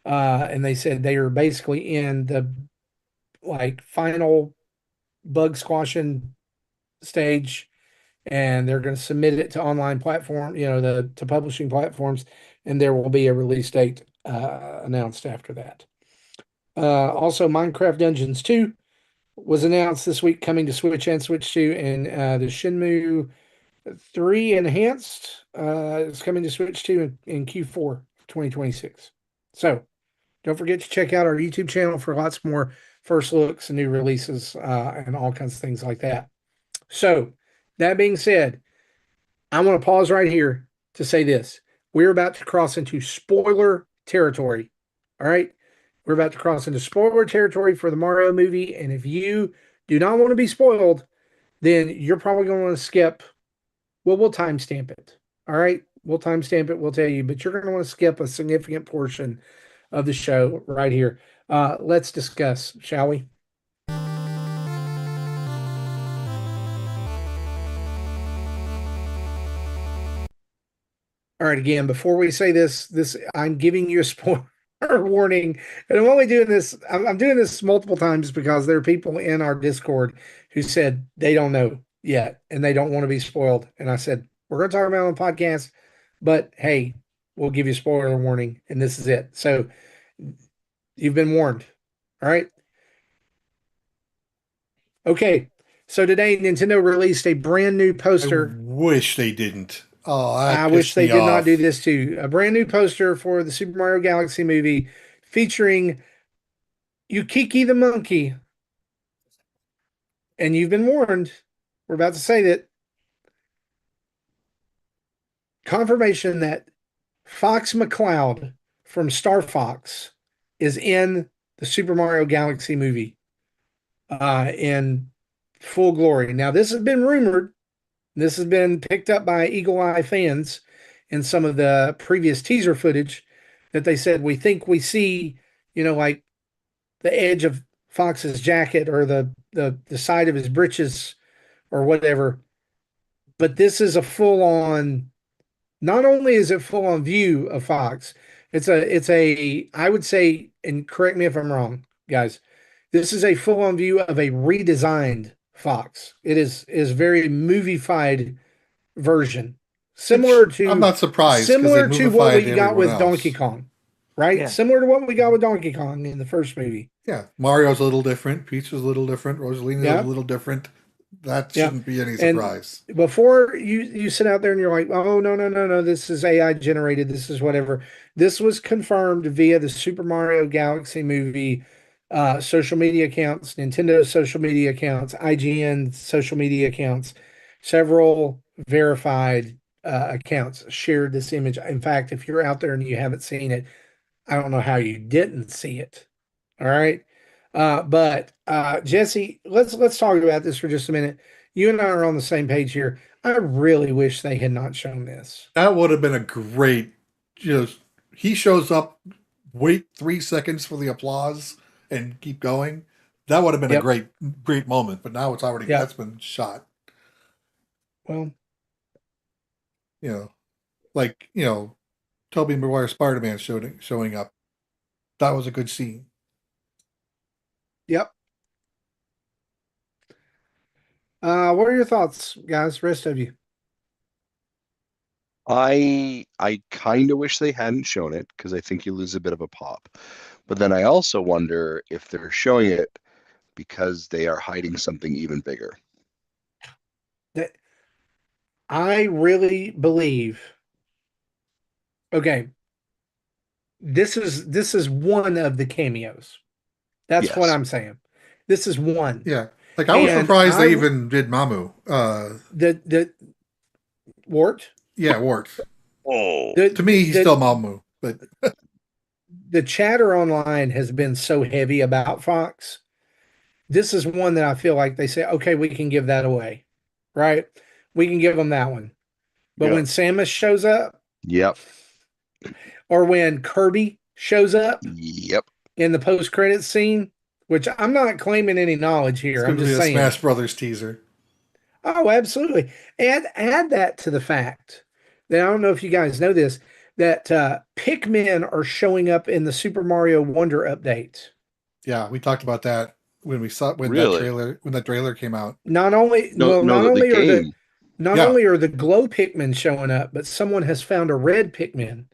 And they said they are basically in the final bug squashing stage, and they're going to submit it to online platform, to publishing platforms, and there will be a release date announced after that. Also, Minecraft Dungeons 2 was announced this week, coming to Switch and Switch 2, and the Shenmue 3 Enhanced is coming to Switch 2 in Q4 2026. So, don't forget to check out our YouTube channel for lots more first looks and new releases and all kinds of things like that. So, that being said, I want to pause right here to say this. We're about to cross into spoiler territory. All right? We're about to cross into spoiler territory for the Mario movie. And if you do not want to be spoiled, then you're probably going to want to skip. Well, we'll timestamp it. All right? We'll timestamp it. We'll tell you. But you're going to want to skip a significant portion of the show right here. Let's discuss, shall we? All right, again, before we say this I'm giving you a spoiler warning, and I'm only doing this. I'm doing this multiple times because there are people in our Discord who said they don't know yet and they don't want to be spoiled. And I said, we're going to talk about it on the podcast, but hey, we'll give you a spoiler warning, and this is it. So you've been warned. All right. Okay. So today, Nintendo released a brand new poster. I wish they didn't. Oh, I wish they did not do this too. A brand new poster for the Super Mario Galaxy movie featuring Yukiki the monkey. And you've been warned. We're about to say that. Confirmation that Fox McCloud from Star Fox is in the Super Mario Galaxy movie in full glory. Now, this has been rumored. This has been picked up by Eagle Eye fans in some of the previous teaser footage that they said, we think we see, like the edge of Fox's jacket or the side of his breeches or whatever. But this is a full-on, not only is it full-on view of Fox, it's a, I would say, and correct me if I'm wrong, guys, this is a full-on view of a redesigned Fox. It is very movie-fied version. Similar to, I'm not surprised. Similar to what we got with else. Donkey Kong, right? Yeah. Similar to what we got with Donkey Kong in the first movie. Yeah, Mario's a little different. Peach is a little different. Rosalina's a little different. That shouldn't be any surprise. And before you sit out there and you're like, oh, no, this is AI generated. This is whatever. This was confirmed via the Super Mario Galaxy movie social media accounts, Nintendo social media accounts, IGN social media accounts, several verified accounts shared this image. In fact, if you're out there and you haven't seen it, I don't know how you didn't see it. All right. But Jesse, let's talk about this for just a minute. You and I are on the same page here. I really wish they had not shown this. That would have been a great, he shows up, wait 3 seconds for the applause and keep going. That would have been a great moment, but now it's already, that's been shot. Well, like, Tobey Maguire Spider-Man showing up. That was a good scene. Yep. What are your thoughts, guys? Rest of you. I kind of wish they hadn't shown it because I think you lose a bit of a pop. But then I also wonder if they're showing it because they are hiding something even bigger. I really believe. Okay, this is one of the cameos. That's what I'm saying. This is one. Yeah, like I was surprised they even did Mamu. The Wart. Yeah, Wart. Oh, to me, he's still Mamu, but the chatter online has been so heavy about Fox. This is one that I feel like they say, okay, we can give that away, right? We can give them that one. But when Samus shows up, or when Kirby shows up, in the post-credits scene, which I'm not claiming any knowledge here. I'm just saying, Smash Brothers teaser. Oh, absolutely. And add that to the fact that I don't know if you guys know this, that Pikmin are showing up in the Super Mario Wonder update. Yeah, we talked about that when we saw that trailer came out. Not only only are the glow Pikmin showing up, but someone has found a red Pikmin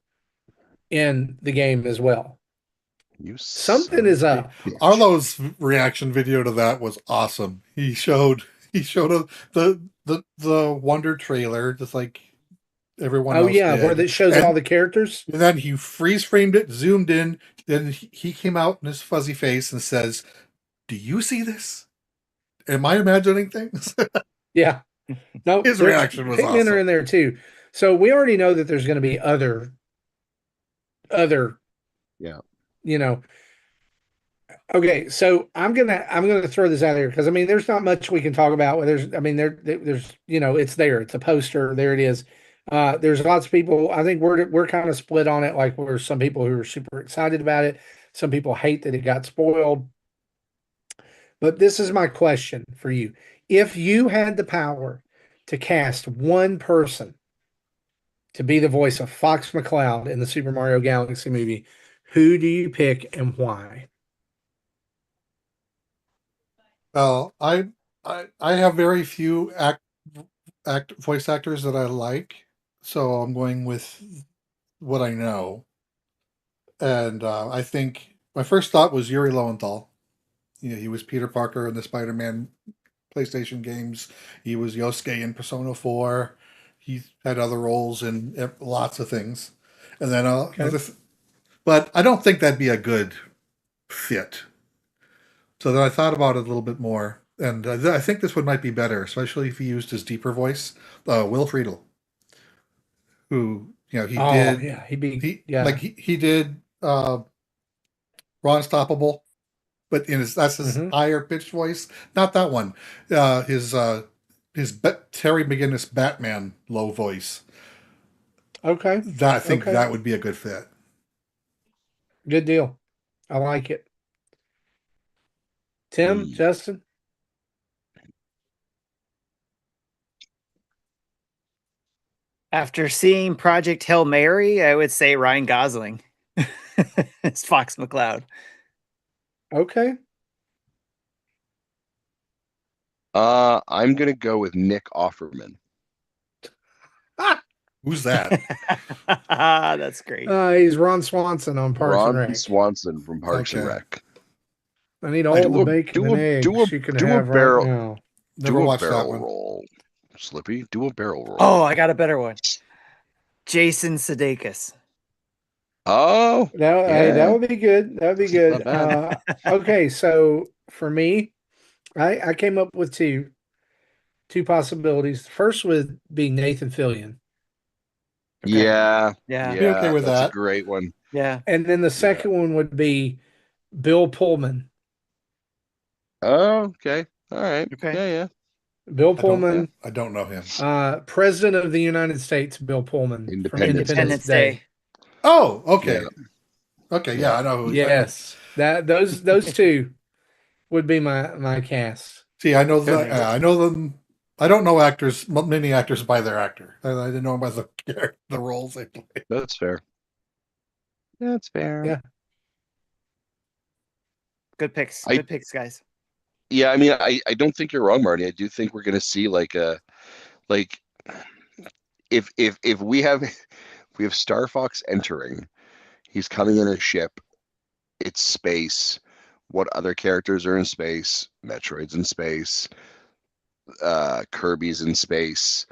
in the game as well. Something is up. Arlo's reaction video to that was awesome. He showed the Wonder trailer, just like everyone else did. Where it shows all the characters. And then he freeze framed it, zoomed in, then he came out in his fuzzy face and says, "Do you see this? Am I imagining things?" Yeah. No, his reaction was awesome. Pikmin are in there too. So we already know that there's going to be other Okay, so I'm gonna throw this out here because I mean there's not much we can talk about. There's it's there. It's a poster. There it is. There's lots of people. I think we're kind of split on it. Like there's some people who are super excited about it. Some people hate that it got spoiled. But this is my question for you. If you had the power to cast one person to be the voice of Fox McCloud in the Super Mario Galaxy movie, who do you pick and why? Well, I have very few voice actors that I like, so I'm going with what I know. And I think my first thought was Yuri Lowenthal. He was Peter Parker in the Spider-Man PlayStation games. He was Yosuke in Persona 4. He had other roles in lots of things. And then, but I don't think that'd be a good fit. So then I thought about it a little bit more, and I think this one might be better, especially if he used his deeper voice. Will Friedle, who he did Raw Unstoppable, but that's his higher pitched voice. Not that one. His Terry McGinnis Batman low voice. Okay. I think that would be a good fit. Good deal. I like it. Tim, Justin? After seeing Project Hail Mary, I would say Ryan Gosling. It's Fox McCloud. Okay. I'm going to go with Nick Offerman. Who's that? That's great. He's Ron Swanson on Parks and Rec. Ron Swanson from Parks and Rec. I need all the bacon and eggs you can have right now. Never watched that one. Roll. Slippy, do a barrel roll. Oh, I got a better one. Jason Sudeikis. Oh, that would be good. That would be good. Not bad. Okay, so for me, I came up with two possibilities. The first would be Nathan Fillion. Okay. Yeah. Be okay with that's that. a great one. Yeah. And then the second one would be Bill Pullman. Oh, okay. All right. Okay. Yeah. Bill Pullman. I don't know him. President of the United States, Bill Pullman from Independence Day. Oh, okay. Yeah. Okay, yeah, I know. Yes, those two would be my cast. See, I know I know them. I don't know actors, many actors by their actor. I didn't know them by the roles they play. That's fair. That's fair. Yeah. Good picks. Good picks, guys. Yeah, I mean, I don't think you're wrong, Marty. I do think we're gonna see like if we have Star Fox entering, he's coming in a ship, it's space. What other characters are in space? Metroid's in space, Kirby's in space,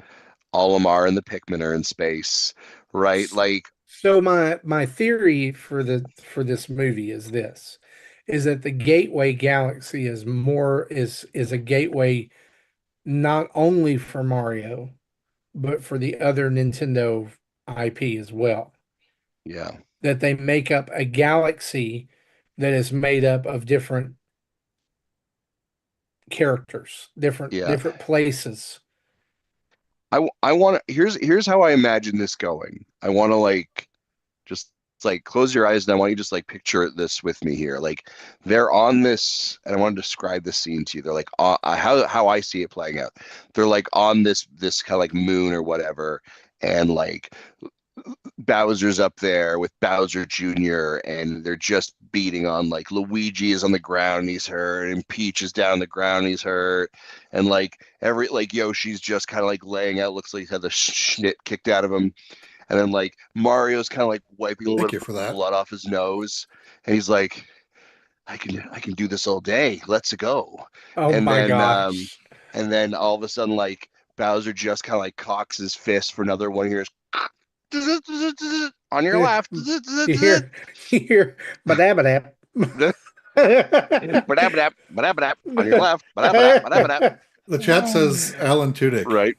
Olimar and the Pikmin are in space, right? Like, so my theory for this movie is that the Gateway Galaxy is a gateway not only for Mario, but for the other Nintendo IP as well. yeah. That they make up a galaxy that is made up of different characters, different places. I want to here's how I imagine this going. I want to just close your eyes and I want you to just picture this with me here. Like they're on this, and I want to describe the scene to you. They're how I see it playing out. They're on this kind of moon or whatever, and Bowser's up there with Bowser Jr. and they're just beating on Luigi is on the ground, he's hurt, and Peach is down the ground, he's hurt, and every Yoshi's just kind of laying out, looks like he's had the shit kicked out of him, and then Mario's kind of wiping a little bit of blood off his nose, and he's like, I can do this all day, let's go. Oh and my then gosh. And then all of a sudden Bowser just kind of cocks his fist for another one here. On your left. You hear badabadab. On your left. The chat says Alan Tudyk. Right.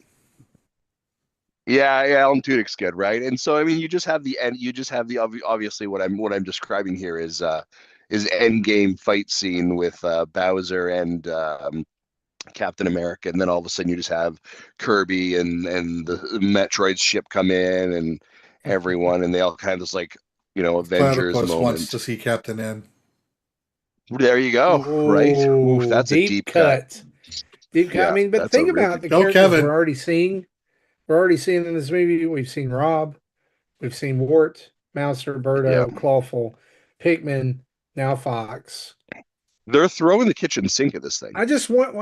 Yeah, Alan Tudyk's good, right? And so I mean, you just have the end. You just have the obviously what I'm describing here is end game fight scene with Bowser and Captain America, and then all of a sudden you just have Kirby and the Metroid ship come in and everyone, and they all kind of just Avengers Platypus moment. Wants to see Captain N. There you go. Ooh, right? Oof, that's a deep cut. Deep cut. Yeah, I mean, but think about the characters Kevin. we're already seeing. We're already seeing in this movie. We've seen Rob, we've seen Wart, Mouser, Birdo, Clawful, Pikmin, now Fox. They're throwing the kitchen sink at this thing. I just want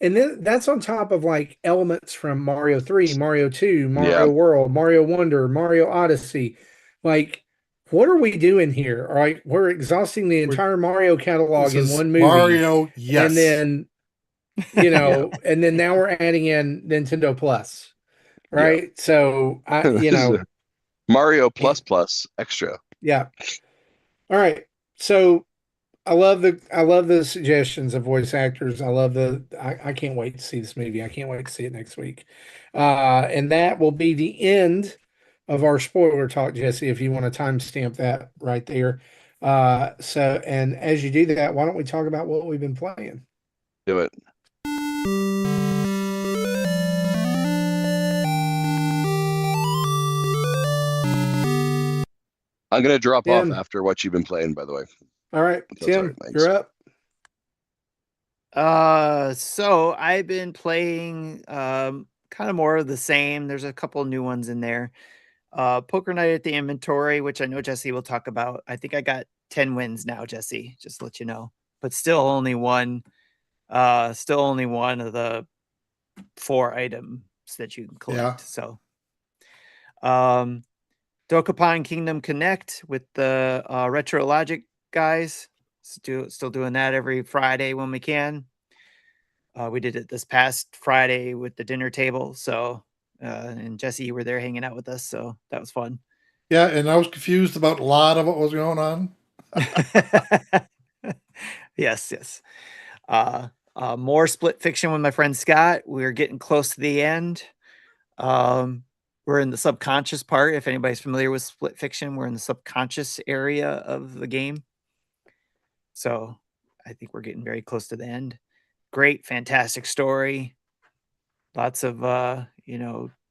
and then that's on top of elements from Mario 3, Mario 2, Mario World, Mario Wonder, Mario Odyssey. What are we doing here? All right, we're exhausting the entire Mario catalog in one movie. Mario, yes. And then, and then now we're adding in Nintendo Plus. Right? Yeah. So, Mario plus extra. Yeah. All right. So, I love the suggestions of voice actors. I can't wait to see this movie. I can't wait to see it next week. And that will be the end of our spoiler talk, Jesse, if you want to timestamp that right there. And as you do that, why don't we talk about what we've been playing? Do it. I'm going to drop off after what you've been playing, by the way. All right, Tim, you're up. So I've been playing kind of more of the same. There's a couple new ones in there. Poker Night at the Inventory, which I know Jesse will talk about. I think I got 10 wins now, Jesse, just to let you know. But still only one of the 4 items that you can collect. So DOKAPON Kingdom Connect with the Retro Logic guys. Still doing that every Friday when we can. We did it this past Friday with the dinner table. So, and Jesse, you were there hanging out with us. So that was fun. Yeah, and I was confused about a lot of what was going on. Yes. More split fiction with my friend Scott. We're getting close to the end. We're in the subconscious part. If anybody's familiar with split fiction, we're in the subconscious area of the game. So I think we're getting very close to the end. Great, fantastic story. Lots of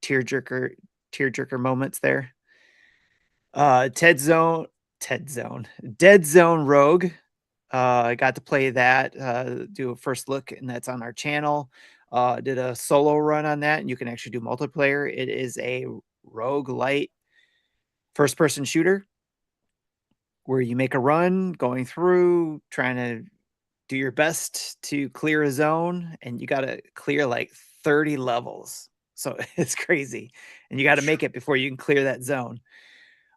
tearjerker moments there. Deadzone Rogue. I got to play that, do a first look, and that's on our channel. Did a solo run on that, and you can actually do multiplayer. It is a roguelite first-person shooter where you make a run going through, trying to do your best to clear a zone, and you got to clear like 30 levels. So it's crazy, and you got to make it before you can clear that zone.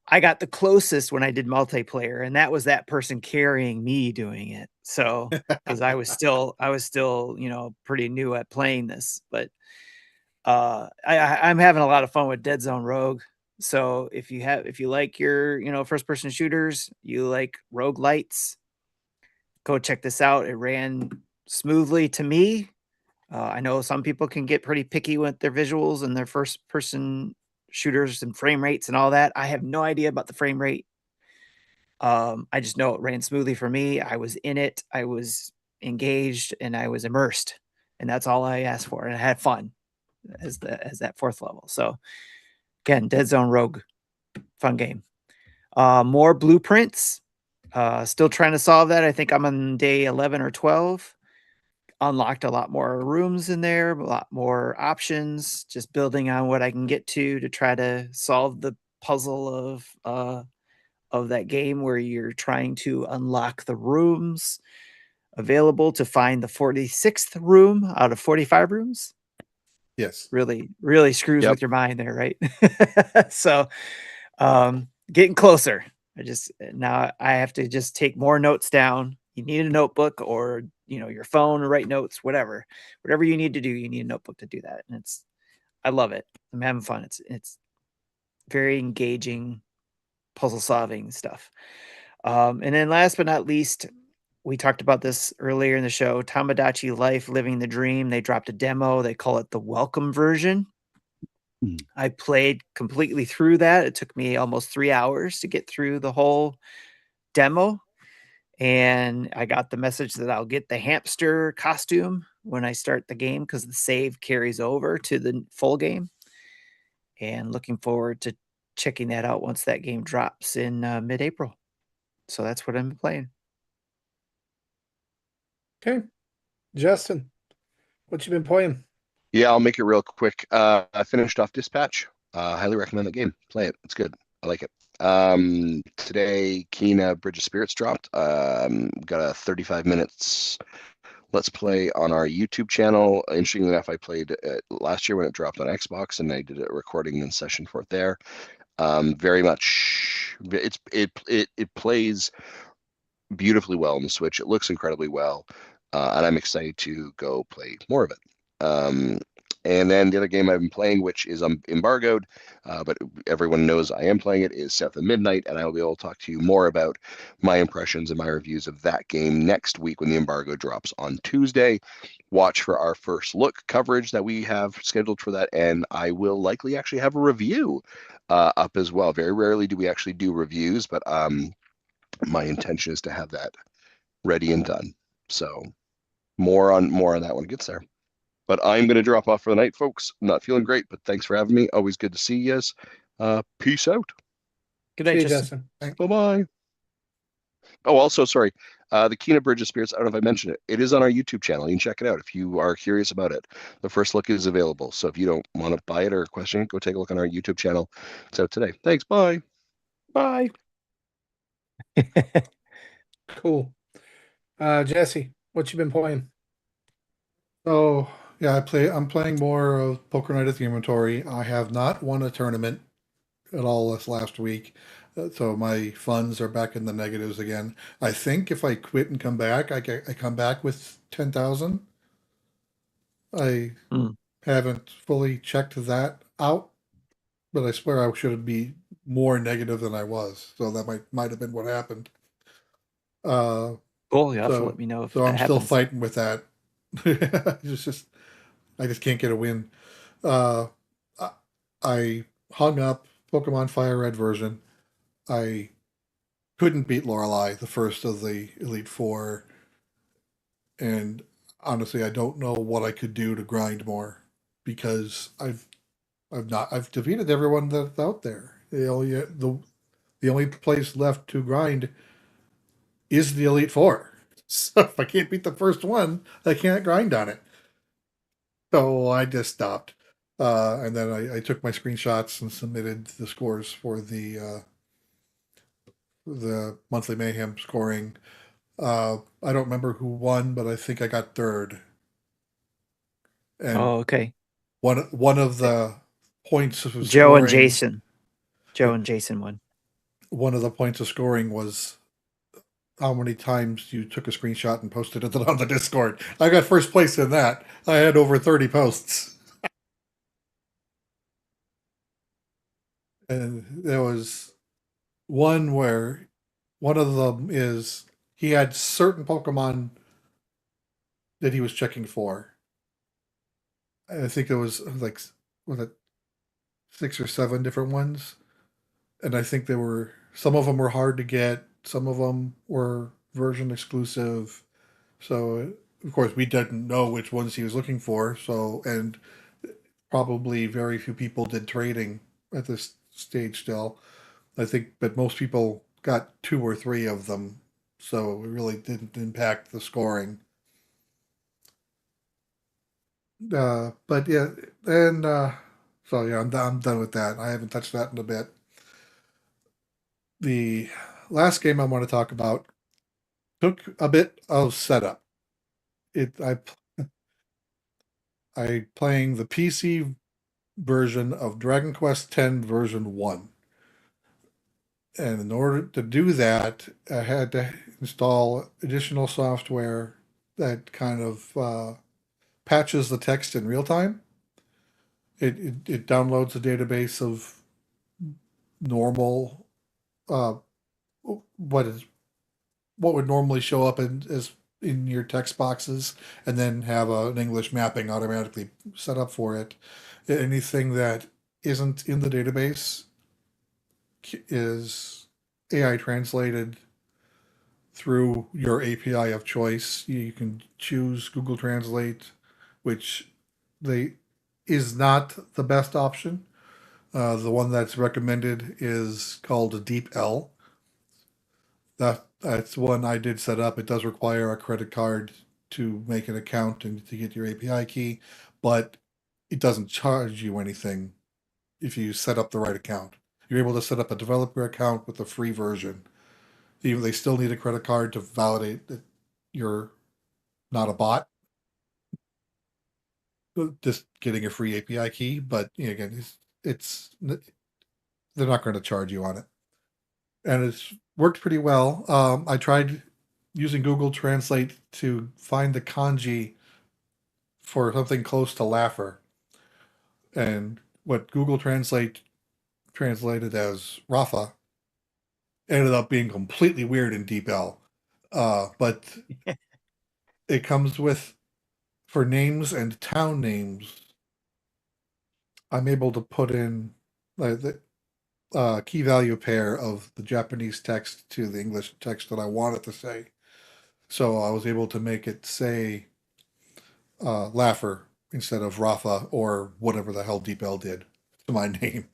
I got the closest when I did multiplayer, and that was that person carrying me doing it. So, because I was still, pretty new at playing this, but I'm having a lot of fun with Deadzone Rogue. So if you like your, first person shooters, you like roguelites, go check this out. It ran smoothly to me. I know some people can get pretty picky with their visuals and their first person shooters and frame rates and all that. I have no idea about the frame rate. I just know it ran smoothly for me. I was in it, I was engaged, and I was immersed, and that's all I asked for. And I had fun as that fourth level. So again, Deadzone Rogue, fun game. More blueprints. Still trying to solve that. I think I'm on day 11 or 12. Unlocked a lot more rooms in there, a lot more options, just building on what I can get to try to solve the puzzle of that game where you're trying to unlock the rooms available to find the 46th room out of 45 rooms. Yes. Really screws with your mind there, right? So getting closer. Now I have to just take more notes down. You need a notebook or your phone to write notes, whatever you need to do, you need a notebook to do that. And I love it. I'm having fun. It's very engaging puzzle solving stuff. And then last but not least, we talked about this earlier in the show, Tomodachi Life Living the Dream. They dropped a demo. They call it the welcome version. I played completely through that. It took me almost 3 hours to get through the whole demo. And I got the message that I'll get the hamster costume when I start the game because the save carries over to the full game. And looking forward to checking that out once that game drops in mid-April. So that's what I'm playing. Okay. Justin, what you been playing? Yeah, I'll make it real quick. I finished off Dispatch. Highly recommend the game. Play it. It's good. I like it. Today, Kena Bridge of Spirits dropped. Got a 35 minutes Let's Play on our YouTube channel. Interestingly enough, I played it last year when it dropped on Xbox, and I did a recording and session for it there. Very much, it plays beautifully well on the Switch. It looks incredibly well, and I'm excited to go play more of it. And then the other game I've been playing, which is embargoed, but everyone knows I am playing it, is South of Midnight, and I will be able to talk to you more about my impressions and my reviews of that game next week when the embargo drops on Tuesday. Watch for our first look coverage that we have scheduled for that, and I will likely actually have a review up as well. Very rarely do we actually do reviews, but my intention is to have that ready and done. So more on that when it gets there. But I'm going to drop off for the night, folks. Not feeling great, but thanks for having me. Always good to see you guys. Peace out. Good night, Justin. Bye-bye. Oh, also, sorry. The Kena Bridge of Spirits, I don't know if I mentioned it. It is on our YouTube channel. You can check it out if you are curious about it. The first look is available. So if you don't want to buy it or question it, go take a look on our YouTube channel. It's out today. Thanks. Bye. Bye. Cool. Jesse, what you been playing? Oh, yeah, I'm playing more of Poker Night at the Inventory. I have not won a tournament at all this last week, so my funds are back in the negatives again. I think if I quit and come back, I come back with 10,000. I haven't fully checked that out, but I swear I should be more negative than I was. So that might have been what happened. Cool. You have to let me know if so that I'm happens. still fighting with that. I just can't get a win. I hung up Pokemon FireRed version. I couldn't beat Lorelei, the first of the Elite Four, and honestly, I don't know what I could do to grind more because I've defeated everyone that's out there. The only place left to grind is the Elite Four. So if I can't beat the first one, I can't grind on it. So I just stopped. And then I took my screenshots and submitted the scores for the monthly mayhem scoring. I don't remember who won, but I think I got third. And okay. One of the points of Joe scoring, and Jason. Joe and Jason won. One of the points of scoring was how many times you took a screenshot and posted it on the Discord. I got first place in that. I had over 30 posts. And there was one where one of them is he had certain Pokemon that he was checking for. I think it was like, was it 6 or 7 different ones? And I think some of them were hard to get. Some of them were version exclusive. So, of course, we didn't know which ones he was looking for. So, and probably very few people did trading at this stage still. I think, but most people got 2 or 3 of them. So it really didn't impact the scoring. But yeah, and so yeah, I'm done with that. I haven't touched that in a bit. The last game I want to talk about took a bit of setup. I playing the PC version of Dragon Quest X version 1. And in order to do that, I had to install additional software that kind of patches the text in real time. It downloads a database of normal what would normally show up in your text boxes, and then have an English mapping automatically set up for it. Anything that isn't in the database is AI translated through your API of choice. You can choose Google Translate, which is not the best option. The one that's recommended is called DeepL. That's one I did set up. It does require a credit card to make an account and to get your API key, but it doesn't charge you anything if you set up the right account. You're able to set up a developer account with the free version. Even they still need a credit card to validate that you're not a bot. Just getting a free API key, but again, it's they're not going to charge you on it, and it's worked pretty well. I tried using Google Translate to find the kanji for something close to Laffer, and what Google Translate translated as Rafa ended up being completely weird in DeepL. But it comes with, for names and town names, I'm able to put in the key value pair of the Japanese text to the English text that I want it to say. So I was able to make it say Laffer instead of Rafa or whatever the hell DeepL did to my name.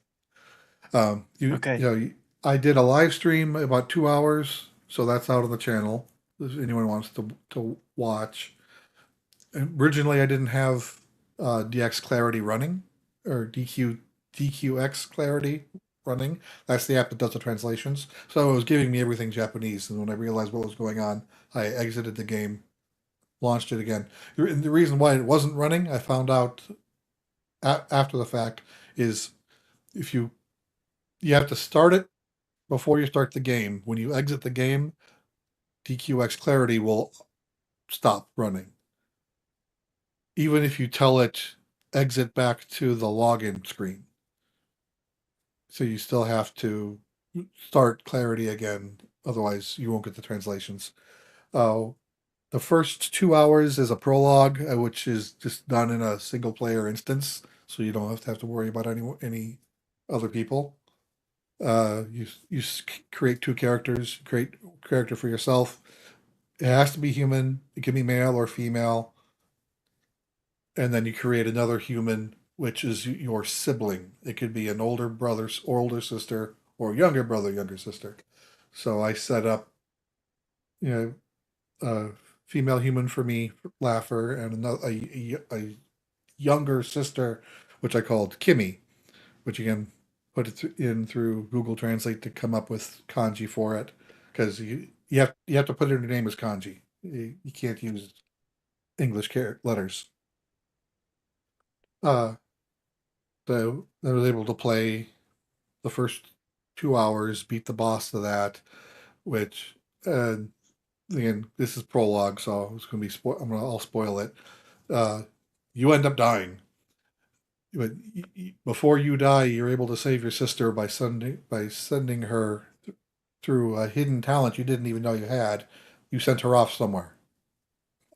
I did a live stream about 2 hours, so that's out on the channel if anyone wants to watch. Originally, I didn't have DX Clarity running, or DQX Clarity running. That's the app that does the translations. So it was giving me everything Japanese, and when I realized what was going on, I exited the game, launched it again. The reason why it wasn't running, I found out after the fact, is if you have to start it before you start the game. When you exit the game, DQX Clarity will stop running. Even if you tell it exit back to the login screen. So you still have to start Clarity again. Otherwise, you won't get the translations. The first 2 hours is a prologue, which is just done in a single player instance, so you don't have to worry about any other people. You create 2 characters, create a character for yourself. It has to be human. It can be male or female. And then you create another human, which is your sibling. It could be an older brother or older sister, or younger brother, younger sister. So I set up, a female human for me, Laugher, and another a younger sister, which I called Kimmy, which you can put it in through Google Translate to come up with kanji for it, because you have to put in your name as kanji. You can't use English letters. So I was able to play the first 2 hours, beat the boss of that, which again, this is prologue, so it's going to be I'll spoil it. You end up dying, but before you die, you're able to save your sister by sending her through a hidden talent you didn't even know you had. You sent her off somewhere.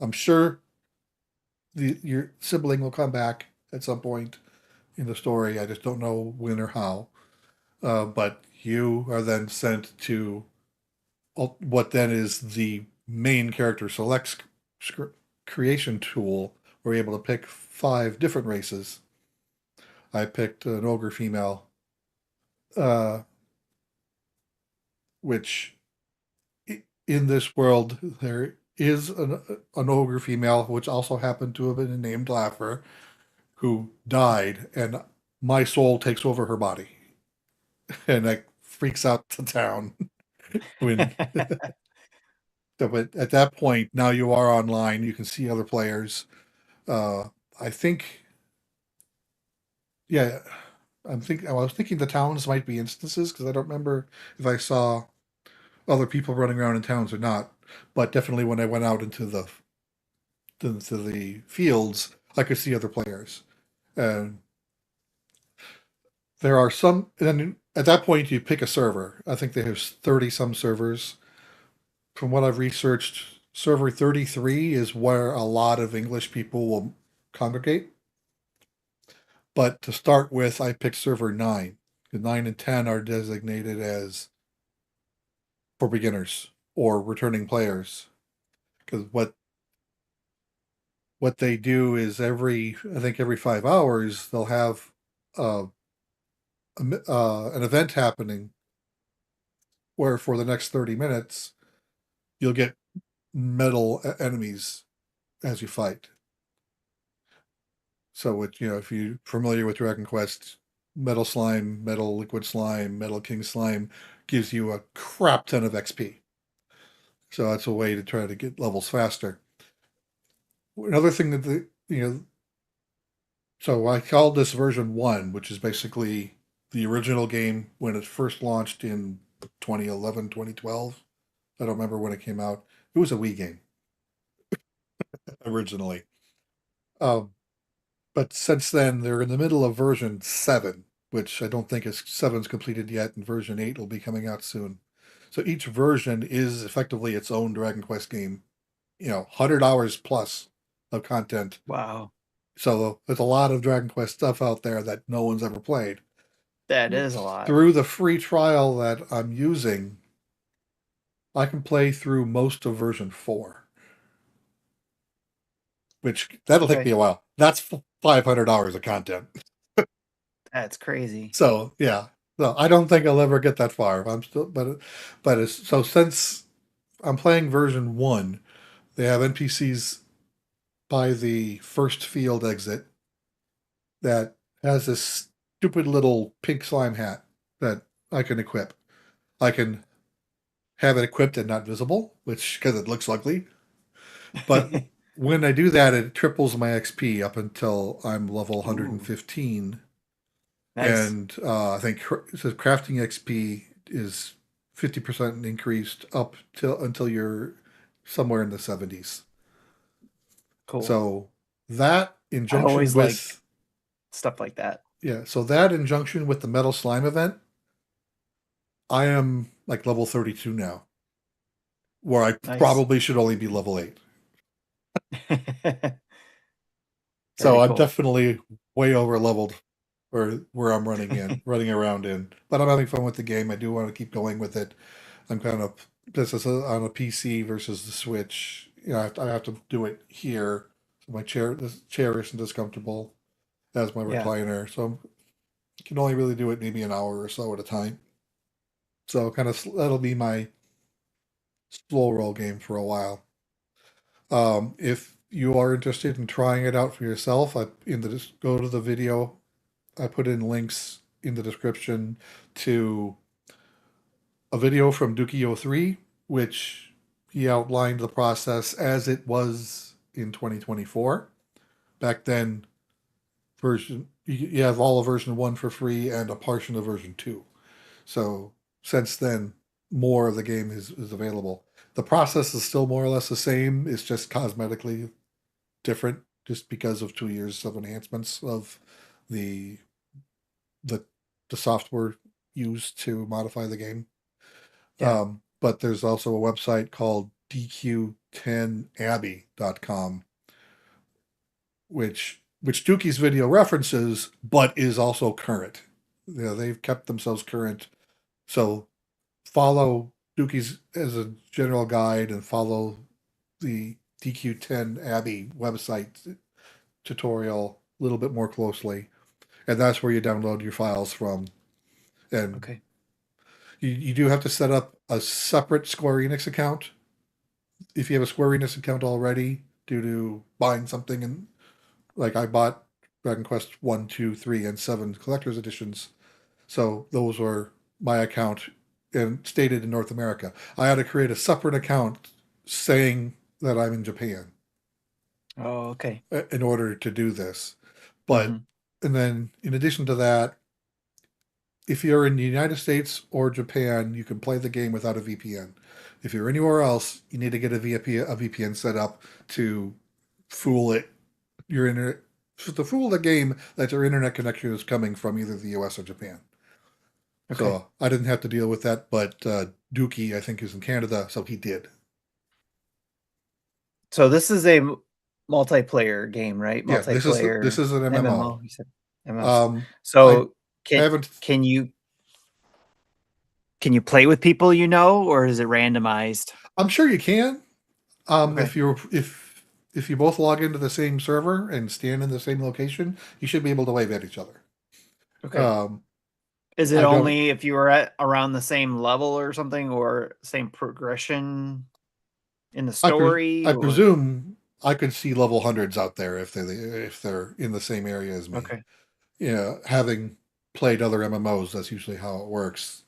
I'm sure your sibling will come back at some point in the story. I just don't know when or how. But you are then sent to what then is the main character selects creation tool. We're able to pick 5 different races. I picked an ogre female, which in this world there is an ogre female, which also happened to have been named Laugher, who died, and my soul takes over her body, and that freaks out the town. When so, but at that point, now you are online. You can see other players. I think, yeah, I was thinking the towns might be instances, because I don't remember if I saw other people running around in towns or not. But definitely when I went out into the fields, I could see other players. And there are some, and then at that point you pick a server. I think there's 30 some servers. From what I've researched, server 33 is where a lot of English people will congregate. But to start with, I picked server 9. The 9 and 10 are designated as for beginners or returning players. Because what they do is I think every 5 hours, they'll have an event happening where for the next 30 minutes, you'll get metal enemies as you fight. So, if you're familiar with Dragon Quest, metal slime, metal liquid slime, metal king slime gives you a crap ton of XP. So that's a way to try to get levels faster. Another thing that so I called this version 1, which is basically the original game when it first launched in 2011, 2012. I don't remember when it came out. It was a Wii game originally. But since then, they're in the middle of version 7, which I don't think 7's completed yet, and version 8 will be coming out soon. So each version is effectively its own Dragon Quest game. 100 hours plus of content. Wow. So there's a lot of Dragon Quest stuff out there that no one's ever played. That is a lot. Through the free trial that I'm using, I can play through most of version 4. Which, that'll take me a while. That's 500 hours of content. That's crazy. So, yeah. So I don't think I'll ever get that far. I'm still, so since I'm playing version 1, they have NPCs by the first field exit that has this stupid little pink slime hat that I can equip. I can have it equipped and not visible, because it looks ugly. But when I do that, it triples my XP up until I'm level 115. Nice. And I think it says crafting XP is 50% increased up until you're somewhere in the 70s. Cool. So that in junction with stuff like that. Yeah, so that in junction with the Metal Slime event, I am like level 32 now, where I probably should only be level 8. So I'm definitely way over leveled where I'm running around in. But I'm having fun with the game. I do want to keep going with it. I'm kind of, this is on a PC versus the Switch. You know, I have to do it here. So this chair isn't as comfortable as my recliner. So I can only really do it maybe an hour or so at a time. So that'll be my slow roll game for a while. If you are interested in trying it out for yourself, go to the video. I put in links in the description to a video from Dookio3, which he outlined the process as it was in 2024. Back then, you have all of version 1 for free and a portion of version 2. So since then, more of the game is available. The process is still more or less the same. It's just cosmetically different, just because of 2 years of enhancements of the software used to modify the game. Yeah. But there's also a website called dq10abbey.com, which Dookie's video references, but is also current. You know, they've kept themselves current. So follow Dookie's as a general guide and follow the DQ10 Abbey website tutorial a little bit more closely. And that's where you download your files from. And okay. You do have to set up a separate Square Enix account. If you have a Square Enix account already, due to buying something, and like I bought Dragon Quest 1, 2, 3, and 7 collector's editions. So those were my account and stated in North America. I had to create a separate account saying that I'm in Japan. Oh, okay. In order to do this. But, and then in addition to that, if you're in the United States or Japan, you can play the game without a VPN. If you're anywhere else, you need to get a VPN set up to fool it. To fool the game that your internet connection is coming from either the US or Japan. Okay. So I didn't have to deal with that, but Dookie, I think, is in Canada, so he did. So this is a multiplayer game, right? Multiplayer. Yeah, this is an MMO. You said MMO. So can you play with people you know, or is it randomized? I'm sure you can. Okay. If you both log into the same server and stand in the same location, you should be able to wave at each other. Okay. Is it only if you were around the same level or something, or same progression in the story? I presume I could see level hundreds out there if they're in the same area as me. Okay. Yeah, having played other MMOs, that's usually how it works.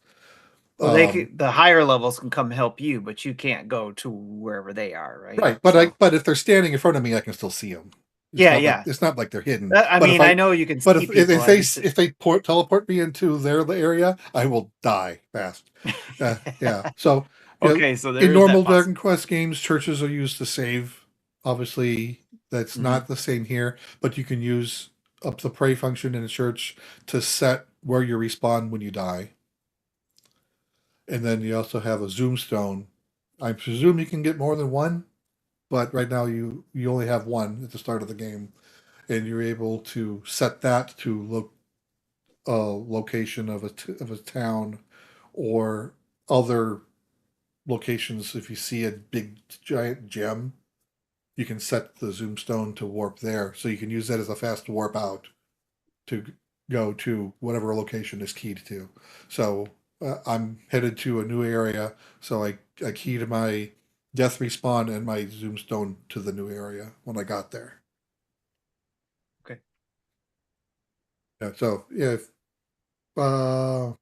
Well, the higher levels can come help you, but you can't go to wherever they are, right? Right, but if they're standing in front of me, I can still see them. It's not like they're hidden. I know you can. But if they teleport me into their area, I will die fast. Yeah. So okay. So in normal Dragon Quest games, churches are used to save. Obviously, that's not the same here. But you can use up the pray function in a church to set where you respawn when you die. And then you also have a zoom stone. I presume you can get more than one, but right now you only have one at the start of the game, and you're able to set that to location of a town or other locations. If you see a big giant gem, you can set the zoom stone to warp there, so you can use that as a fast warp out to go to whatever location is keyed to. So I'm headed to a new area, so I keyed my death respawn and my zoom stone to the new area when I got there. Okay. Yeah. So yeah. Trying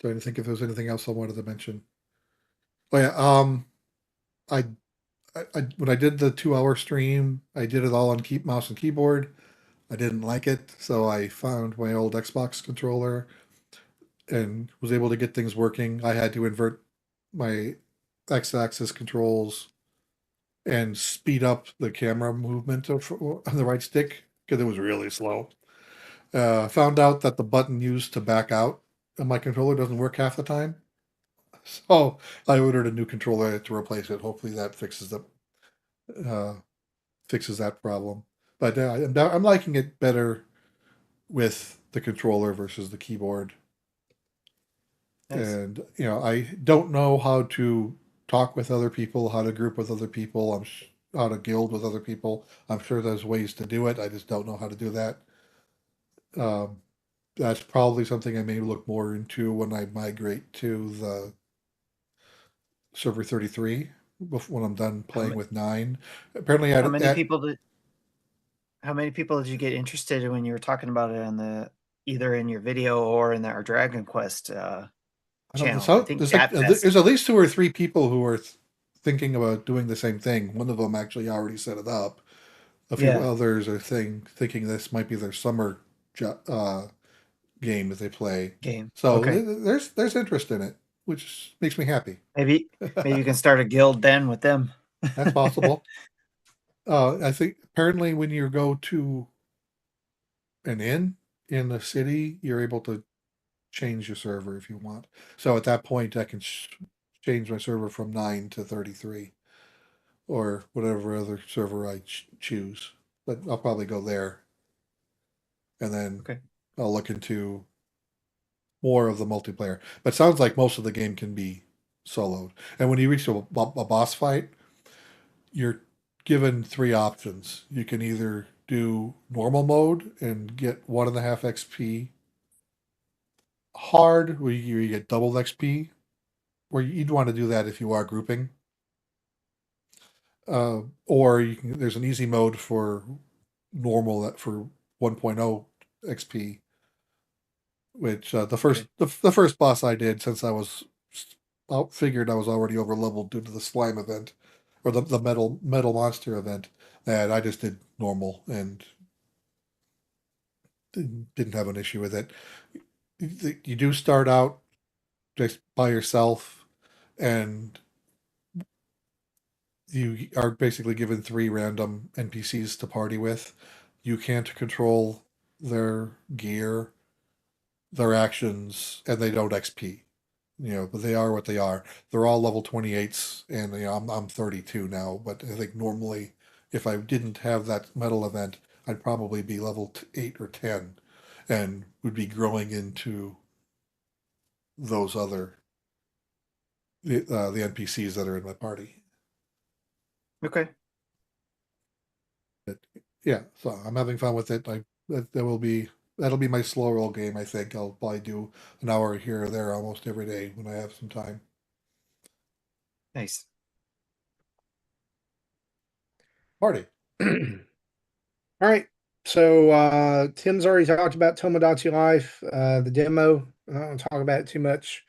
to think if there was anything else I wanted to mention. Oh yeah. I when I did the 2-hour stream, I did it all on mouse and keyboard. I didn't like it, so I found my old Xbox controller and was able to get things working. I had to invert my X-axis controls and speed up the camera movement on the right stick because it was really slow. Found out that the button used to back out of my controller doesn't work half the time. So I ordered a new controller to replace it. Hopefully that fixes that problem. But I'm liking it better with the controller versus the keyboard. Nice. And I don't know how to talk with other people, how to group with other people, how to guild with other people. I'm sure there's ways to do it. I just don't know how to do that. That's probably something I may look more into when I migrate to the server 33 when I'm done playing with 9. Apparently, how many people did you get interested in when you were talking about it either in your video or in our Dragon Quest channel? I think there's at least 2 or 3 people who are thinking about doing the same thing. One of them actually already set it up. A few others are thinking this might be their summer game that they play. So there's interest in it, which makes me happy. Maybe you can start a guild then with them. That's possible. I think apparently when you go to an inn in the city, you're able to change your server if you want. So at that point, I can change my server from 9 to 33 or whatever other server I choose. But I'll probably go there. And then I'll look into more of the multiplayer. But it sounds like most of the game can be soloed. And when you reach a boss fight, you're given 3 options. You can either do normal mode and get 1.5 XP. Hard, where you get double XP, where you'd want to do that if you are grouping. Or there's an easy mode for normal for 1.0 XP, which the first boss I did, since I was figured I was already over leveled due to the slime event or the metal monster event, that I just did normal and didn't have an issue with it. You do start out just by yourself, and you are basically given 3 random NPCs to party with. You can't control their gear, their actions, and they don't XP. But they are what they are. They're all level 28s, and I'm 32 now. But I think normally, if I didn't have that metal event, I'd probably be level 8 or 10, and would be growing into those other the NPCs that are in my party. Okay. But, yeah, so I'm having fun with it. That'll be my slow roll game. I think I'll probably do an hour here or there almost every day when I have some time. Nice. Party. All right. So Tim's already talked about Tomodachi Life, the demo. I don't want to talk about it too much.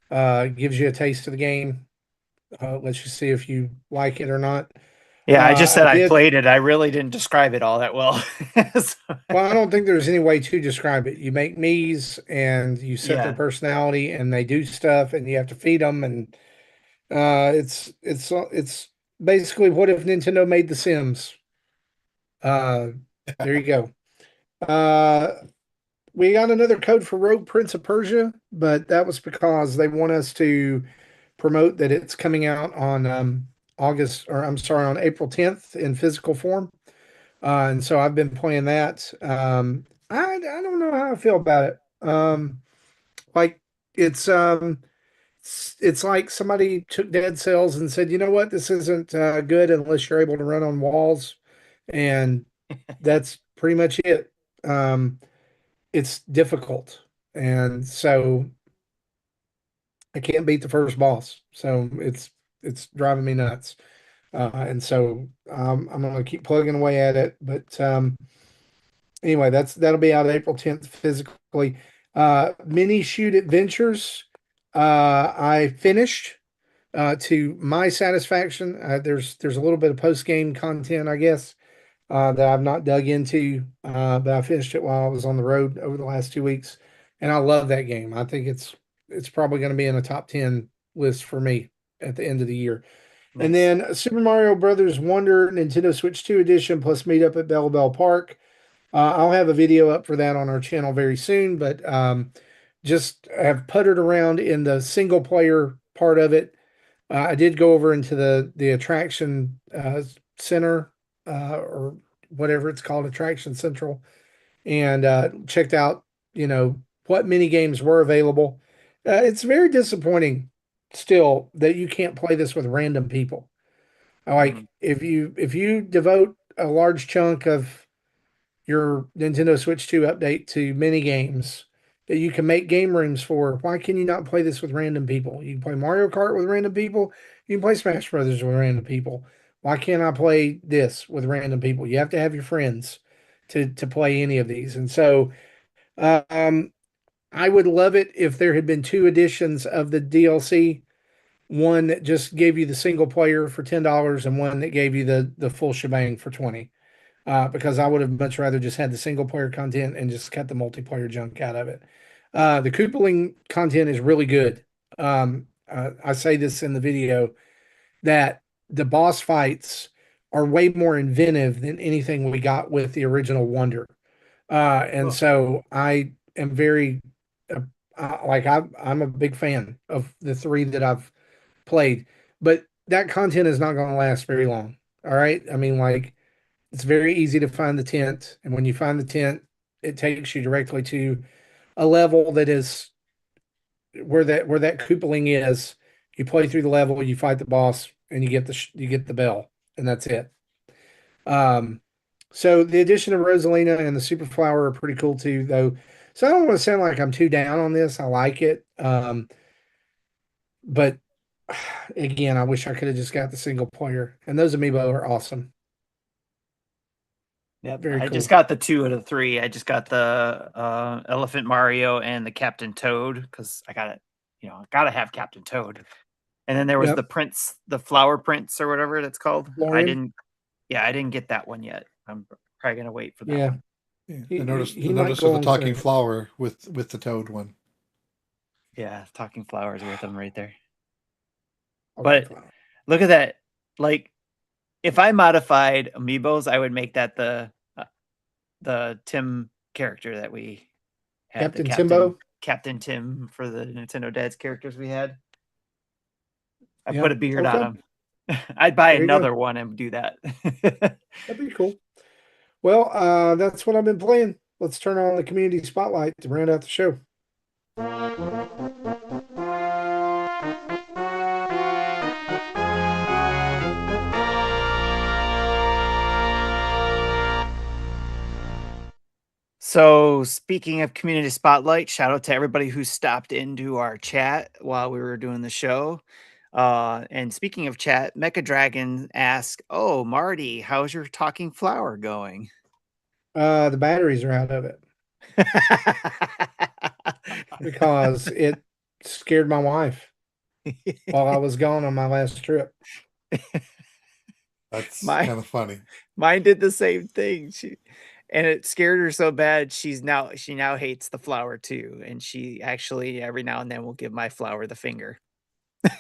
Gives you a taste of the game. Lets you see if you like it or not. Yeah, I just said I played it. I really didn't describe it all that well. Well, I don't think there's any way to describe it. You make Miis and you set their personality, and they do stuff, and you have to feed them, and it's basically what if Nintendo made The Sims. There you go. We got another code for Rogue Prince of Persia, but that was because they want us to promote that it's coming out on on April 10th in physical form. And so I've been playing that. I don't know how I feel about it. Like it's like somebody took Dead Cells and said, you know what, this isn't good unless you're able to run on walls, and that's pretty much it. It's difficult, and so I can't beat the first boss, so it's driving me nuts. And so I'm going to keep plugging away at it. But anyway, that'll be out April 10th physically. Minishoot Adventures, I finished to my satisfaction. There's a little bit of post game content, I guess, that I've not dug into, but I finished it while I was on the road over the last 2 weeks, and I love that game. I think it's probably going to be in a top 10 list for me at the end of the year. Nice. And then Super Mario Brothers Wonder Nintendo Switch 2 edition plus Meetup at Bell Park. I'll have a video up for that on our channel very soon, but just have puttered around in the single player part of it. I did go over into the attraction center or whatever it's called, Attraction Central, and checked out, what mini games were available. It's very disappointing still that you can't play this with random people. Like if you devote a large chunk of your Nintendo Switch 2 update to mini games that you can make game rooms for, why can you not play this with random people? You can play Mario Kart with random people. You can play Smash Brothers with random people. Why can't I play this with random people? You have to have your friends to play any of these. And so I would love it if there had been two editions of the DLC. One that just gave you the single player for $10 and one that gave you the full shebang for 20. Because I would have much rather just had the single player content and just cut the multiplayer junk out of it. The Koopaling content is really good. I say this in the video that the boss fights are way more inventive than anything we got with the original Wonder. And so I am very I'm a big fan of the three that I've played, but that content is not going to last very long. All right. I mean, like, it's very easy to find the tent, and when you find the tent, it takes you directly to a level that is where that Koopaling is. You play through the level, you fight the boss, and you get the bell, and that's it. So the addition of Rosalina and the Super Flower are pretty cool too, though. So I don't want to sound like I'm too down on this. I like it, but again, I wish I could have just got the single player. And those amiibo are awesome. Yeah, I just got the 2 out of 3. I just got the Elephant Mario and the Captain Toad because I got it. I gotta have Captain Toad. And then there was the Prince, the Flower Prince or whatever that's called. Florian? I didn't get that one yet. I'm probably gonna wait for that one. Yeah. I noticed of the talking flower with the Toad one. Yeah, talking flowers with them right there. But look at that. Like, if I modified amiibos, I would make that the Tim character that we had. Captain Timbo? Captain Tim for the Nintendo Dads characters we had. I put a beard on him. I'd buy another one and do that. That'd be cool. Well, that's what I've been playing. Let's turn on the community spotlight to round out the show. So, speaking of community spotlight, shout out to everybody who stopped into our chat while we were doing the show. And speaking of chat, Mecha Dragon asked, "Oh, Marty, how's your talking flower going?" The batteries are out of it because it scared my wife while I was gone on my last trip. That's kind of funny. Mine did the same thing. And it scared her so bad she now hates the flower too, and she actually every now and then will give my flower the finger.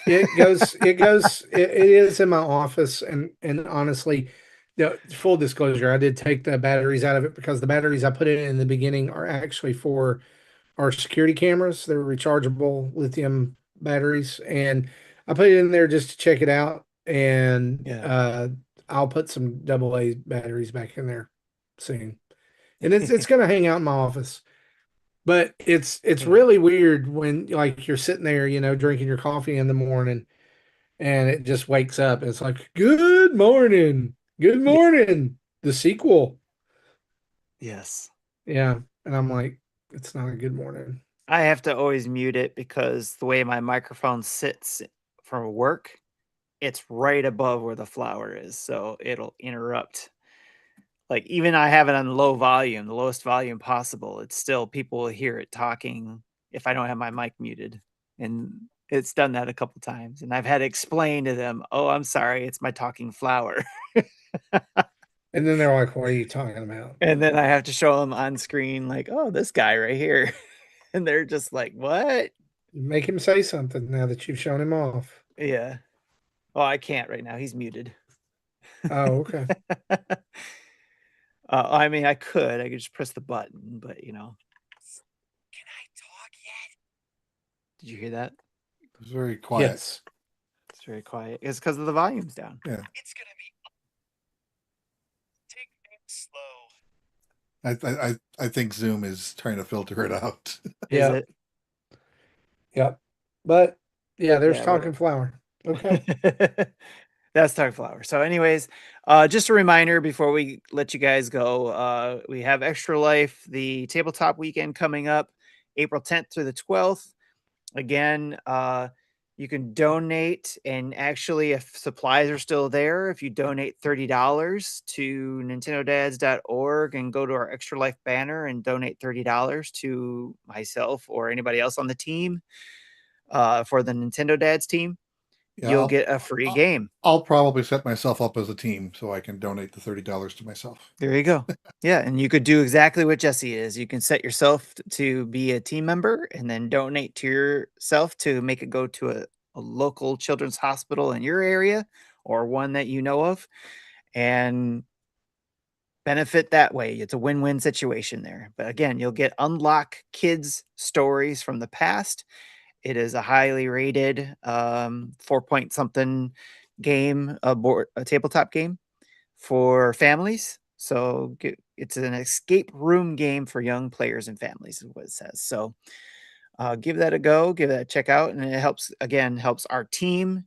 It is in my office, and honestly, full disclosure, I did take the batteries out of it because the batteries I put in the beginning are actually for our security cameras. They're rechargeable lithium batteries, and I put it in there just to check it out, and I'll put some AA batteries back in there soon. And it's going to hang out in my office. But it's really weird when, like, you're sitting there, drinking your coffee in the morning, and it just wakes up. And it's like, good morning. Good morning. The sequel. Yes. Yeah. And I'm like, it's not a good morning. I have to always mute it because the way my microphone sits from work, it's right above where the flower is. So it'll interrupt. Like, even I have it on low volume, the lowest volume possible. It's still, people will hear it talking if I don't have my mic muted. And it's done that a couple times. And I've had to explain to them, "Oh, I'm sorry, it's my talking flower." And then they're like, "What are you talking about?" And then I have to show them on screen, like, "Oh, this guy right here." And they're just like, "What?" Make him say something now that you've shown him off. Yeah. Oh, I can't right now. He's muted. Oh, okay. I mean, I could just press the button, but you know. Can I talk yet? Did you hear that? It was very quiet. Yes. It's very quiet. It's because of the volume's down. Yeah. It's gonna be take things slow. I think Zoom is trying to filter it out. Is it? Yep. But yeah, there's Yeah, Talking Flower. Okay. That's Talking Flower. So anyways, just a reminder before we let you guys go, we have Extra Life, the tabletop weekend coming up April 10th through the 12th. Again, you can donate, and actually, if supplies are still there, if you donate $30 to nintendodads.org and go to our Extra Life banner and donate $30 to myself or anybody else on the team for the Nintendo Dads team, you'll get a free game. I'll probably set myself up as a team so I can donate the $30 to myself. There you go. Yeah, and you could do exactly what Jesse is. You can set yourself to be a team member and then donate to yourself to make it go to a local children's hospital in your area or one that you know of and benefit that way. It's a win-win situation there. But again, you'll get unlock kids' stories from the past. It is a highly rated 4-point-something game, a tabletop game for families. So it's an escape room game for young players and families is what it says. So give that a go, give that a check out. And it helps our team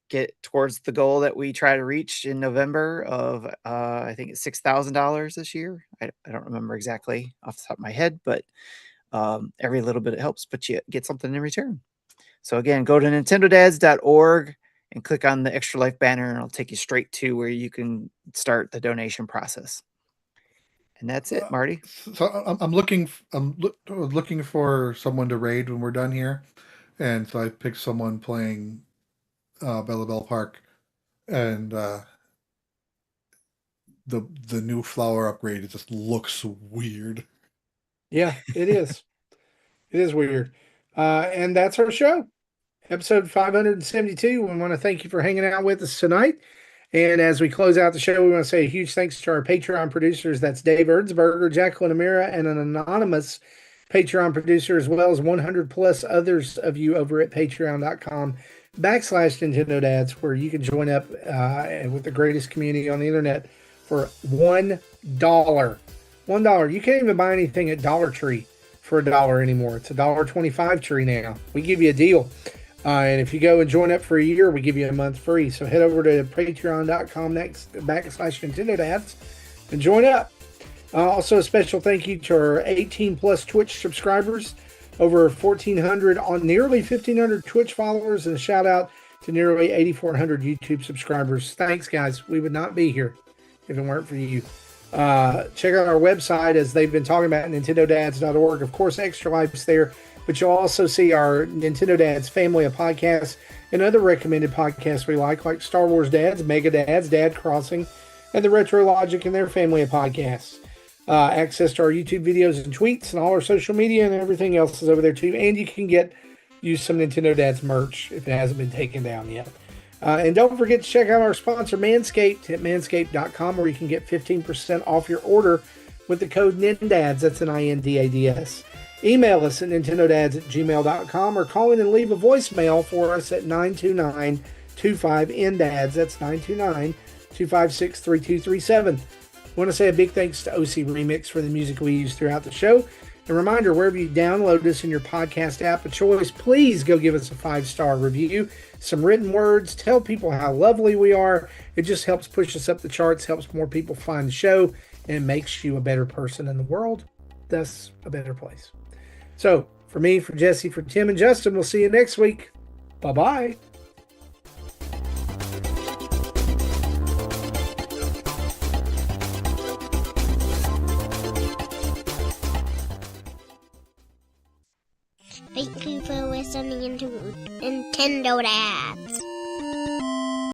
get towards the goal that we try to reach in November of, I think it's $6,000 this year. I don't remember exactly off the top of my head, but every little bit it helps, but you get something in return. So again, go to nintendodads.org and click on the Extra Life banner, and it'll take you straight to where you can start the donation process. And that's it, Marty. So I'm looking for someone to raid when we're done here, and so I picked someone playing Bella Bell Park, and the new flower upgrade, it just looks weird. Yeah, it is. It is weird. And that's our show. Episode 572. We want to thank you for hanging out with us tonight. And as we close out the show, we want to say a huge thanks to our Patreon producers. That's Dave Erdsberger, Jacqueline Amira, and an anonymous Patreon producer, as well as 100 plus others of you over at patreon.com/Nintendo Dads, where you can join up with the greatest community on the internet for $1. $1. You can't even buy anything at Dollar Tree for $1 anymore. It's $1.25 tree now. We give you a deal. And if you go and join up for a year, we give you a month free. So head over to patreon.com/Nintendo Dads and join up. Also, a special thank you to our 18 plus Twitch subscribers, over 1,400 on nearly 1,500 Twitch followers, and a shout out to nearly 8,400 YouTube subscribers. Thanks, guys. We would not be here if it weren't for you. Check out our website, as they've been talking about, nintendodads.org. Of course, Extra Life's there, but you'll also see our Nintendo Dads family of podcasts and other recommended podcasts we like Star Wars Dads, Mega Dads, Dad Crossing, and the Retro Logic and their family of podcasts. Access to our YouTube videos and tweets and all our social media and everything else is over there too. And you can use some Nintendo Dads merch if it hasn't been taken down yet. And don't forget to check out our sponsor, Manscaped, at manscaped.com, where you can get 15% off your order with the code NINDADS. That's an INDADS. Email us at nintendodads@gmail.com or call in and leave a voicemail for us at 929-25-NDADS. That's 929-256-3237. I want to say a big thanks to OC Remix for the music we use throughout the show. A reminder, wherever you download this in your podcast app of choice, please go give us a 5-star review, some written words, tell people how lovely we are. It just helps push us up the charts, helps more people find the show, and makes you a better person in the world, thus a better place. So, for me, for Jesse, for Tim, and Justin, we'll see you next week. Bye-bye. Thank you for listening to Nintendo Dad.